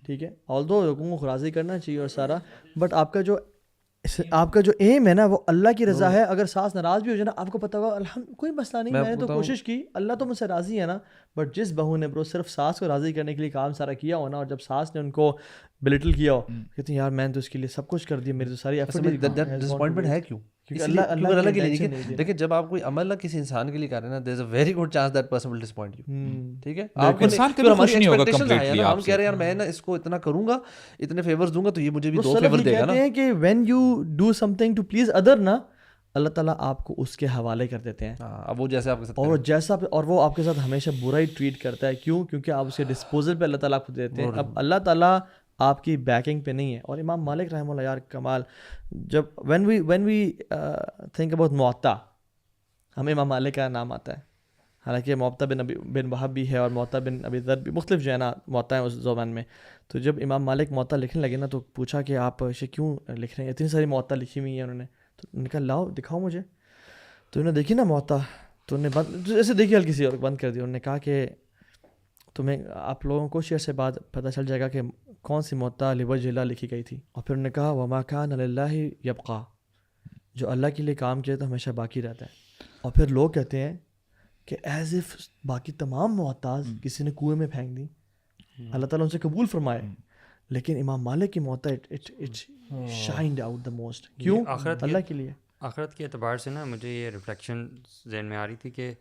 ٹھیک ہے, آلدو لوگوں کو راضی کرنا چاہیے اور سارا, بٹ آپ کا جو ایم ہے نا وہ اللہ کی رضا ہے. اگر ساس ناراض بھی ہو جائے نا, آپ کو پتا ہوگا کوئی مسئلہ نہیں, میں نے تو کوشش کی, اللہ تو مجھ سے راضی ہے نا. بٹ جس بہو نے برو صرف ساس کو راضی کرنے کے لیے کام سارا کیا ہو نا, اور جب ساس نے ان کو بلٹل کیا ہو, کہتے ہیں یار میں نے تو اس کے لیے سب کچھ کر دیا, میری تو ساری ڈسپوائنٹمنٹ ہے کیوں, اللہ کے لیے. دیکھیں جب آپ کوئی عمل نہ کسی انسان کے لیے کر رہے ہیں نا, there is a very good chance that person will disappoint you, ٹھیک ہے. آپ کو انسان کبھی خوش نہیں ہوگا کمپلیٹلی. ہم کہہ رہے ہیں یار میں نا اس کو اتنا کروں گا, اتنے فیورز دوں گا تو یہ مجھے بھی 2 فیور دے گا نا. کہتے ہیں کہ when you do something to please other نا, اللہ تعالیٰ آپ کو اس کے حوالے کر دیتے ہیں. اب وہ جیسے آپ کے ساتھ اور وہ آپ کے ساتھ ہمیشہ برا ہی ٹریٹ کرتا ہے. کیوں؟ کیونکہ آپ اس کے ڈسپوزل پہ اللہ تعالیٰ آپ کو دیتے ہیں. اب اللہ تعالیٰ آپ کی بیکنگ پہ نہیں ہے. اور امام مالک رحمہ اللہ, یار کمال, جب وین وی تھنک اباؤٹ موطا, ہمیں امام مالک کا نام آتا ہے, حالانکہ موطا بن وہب بھی ہے اور موطا بن ابی ذر بھی, مختلف جو ہے نا موطا ہیں اس زبان میں. تو جب امام مالک موطا لکھنے لگے نا, تو پوچھا کہ آپ اسے کیوں لکھ رہے ہیں, اتنی ساری موطا لکھی ہوئی ہیں انہوں نے. تو انہوں نے کہا لاؤ دکھاؤ مجھے. تو انہوں نے دیکھی نا موطا, تو انہوں نے بند ایسے دیکھی ہلکی سی اور بند کر دی. انہوں نے کہا کہ تمہیں آپ لوگوں کو شیئر سے بعد پتہ چل جائے گا کہ کون سی موطا لوجہ اللہ لکھی گئی تھی. اور پھر انہوں نے کہا وما کان للہ یبقا, جو اللہ کے لیے کام کیا تو ہمیشہ باقی رہتا ہے. اور پھر لوگ کہتے ہیں کہ ایز اف باقی تمام موطاز کسی نے کنویں میں پھینک دیں, اللہ تعالیٰ ان سے قبول فرمائے, لیکن امام مالک کی Muwatta it shined out the most. کیوں؟ اللہ کے لیے. آخرت کے اعتبار سے نا مجھے یہ ریفلیکشن ذہن میں آ رہی تھی کہ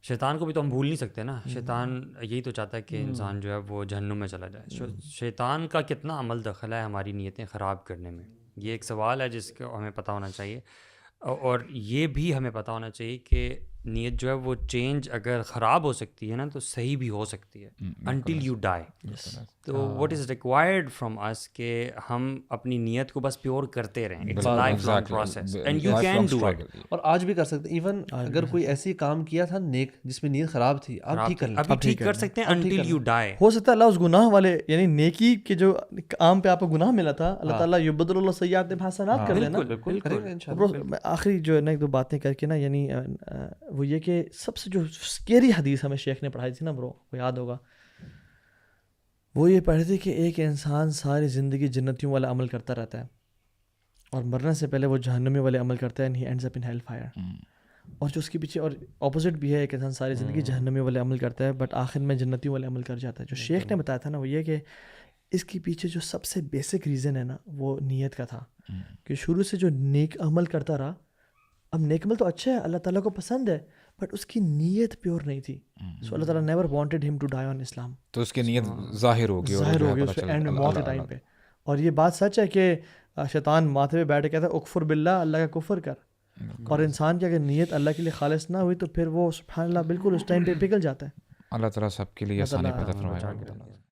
شیطان کو بھی تو ہم بھول نہیں سکتے نا. شیطان یہی تو چاہتا ہے کہ انسان جو ہے وہ جہنم میں چلا جائے. شیطان کا کتنا عمل دخل ہے ہماری نیتیں خراب کرنے میں, یہ ایک سوال ہے جس کو ہمیں پتہ ہونا چاہیے. اور یہ بھی ہمیں پتہ ہونا چاہیے کہ نیت جو ہے وہ چینج اگر خراب ہو سکتی ہے نا تو صحیح بھی ہو سکتی ہے انٹل یو ڈائی. تو what is required from us کہ ہم اپنی نیت کو بس پیور کرتے رہیں. It's a lifelong process and you can do it. اور آج بھی کر سکتے ہیں. ایون اگر کوئی ایسی کام کیا تھا نیک جس میں نیت خراب تھی, آپ ٹھیک کر لیں, ابھی ٹھیک کر سکتے ہیں انٹل یو ڈائی. ہو سکتا ہے اللہ اس گناہ والے یعنی نیکی کے جو عام پہ آپ کو گناہ ملا تھا, اللہ تعالیٰ یبدل اللہ سیئات حسنات کر لینا. آخری جو ہے نا ایک دو باتیں کر کے نا, یعنی وہ یہ کہ سب سے جو اسکیری حدیث ہمیں شیخ نے پڑھائی تھی نا برو, وہ یاد ہوگا, وہ یہ پڑھی تھی کہ ایک انسان ساری زندگی جنتیوں والا عمل کرتا رہتا ہے اور مرنے سے پہلے وہ جہنمی والے عمل کرتا ہے, and he ends up in hellfire. اور جو اس کے پیچھے اور اپوزٹ بھی ہے, ایک انسان ساری زندگی جہنمی والے عمل کرتا ہے بٹ آخر میں جنتیوں والے عمل کر جاتا ہے. جو شیخ نے بتایا تھا نا وہ یہ کہ اس کے پیچھے جو سب سے بیسک ریزن ہے نا وہ نیت کا تھا, کہ شروع سے جو نیک عمل کرتا رہا, اب نیک عمل تو اچھا ہے, اللہ تعالیٰ کو پسند ہے, بٹ اس کی نیت پیور نہیں تھی. سو اللہ تعالیٰ نیور وانٹیڈ ہم ٹو ڈائی آن اسلام. تو اس کی نیت ظاہر ہوگی اس پہ اینڈ میں موت کے ٹائم پہ. اور یہ بات سچ ہے کہ شیطان ماتھے پہ بیٹھ کے کہتا ہے اکفر باللہ، اللہ کا کفر کر. اور انسان کی اگر نیت اللہ کے لیے خالص نہ ہوئی تو پھر وہ سبحان اللہ بالکل اس ٹائم پہ پگھل جاتا ہے. اللہ تعالیٰ سب کے لیے آسانی پیدا فرمائے.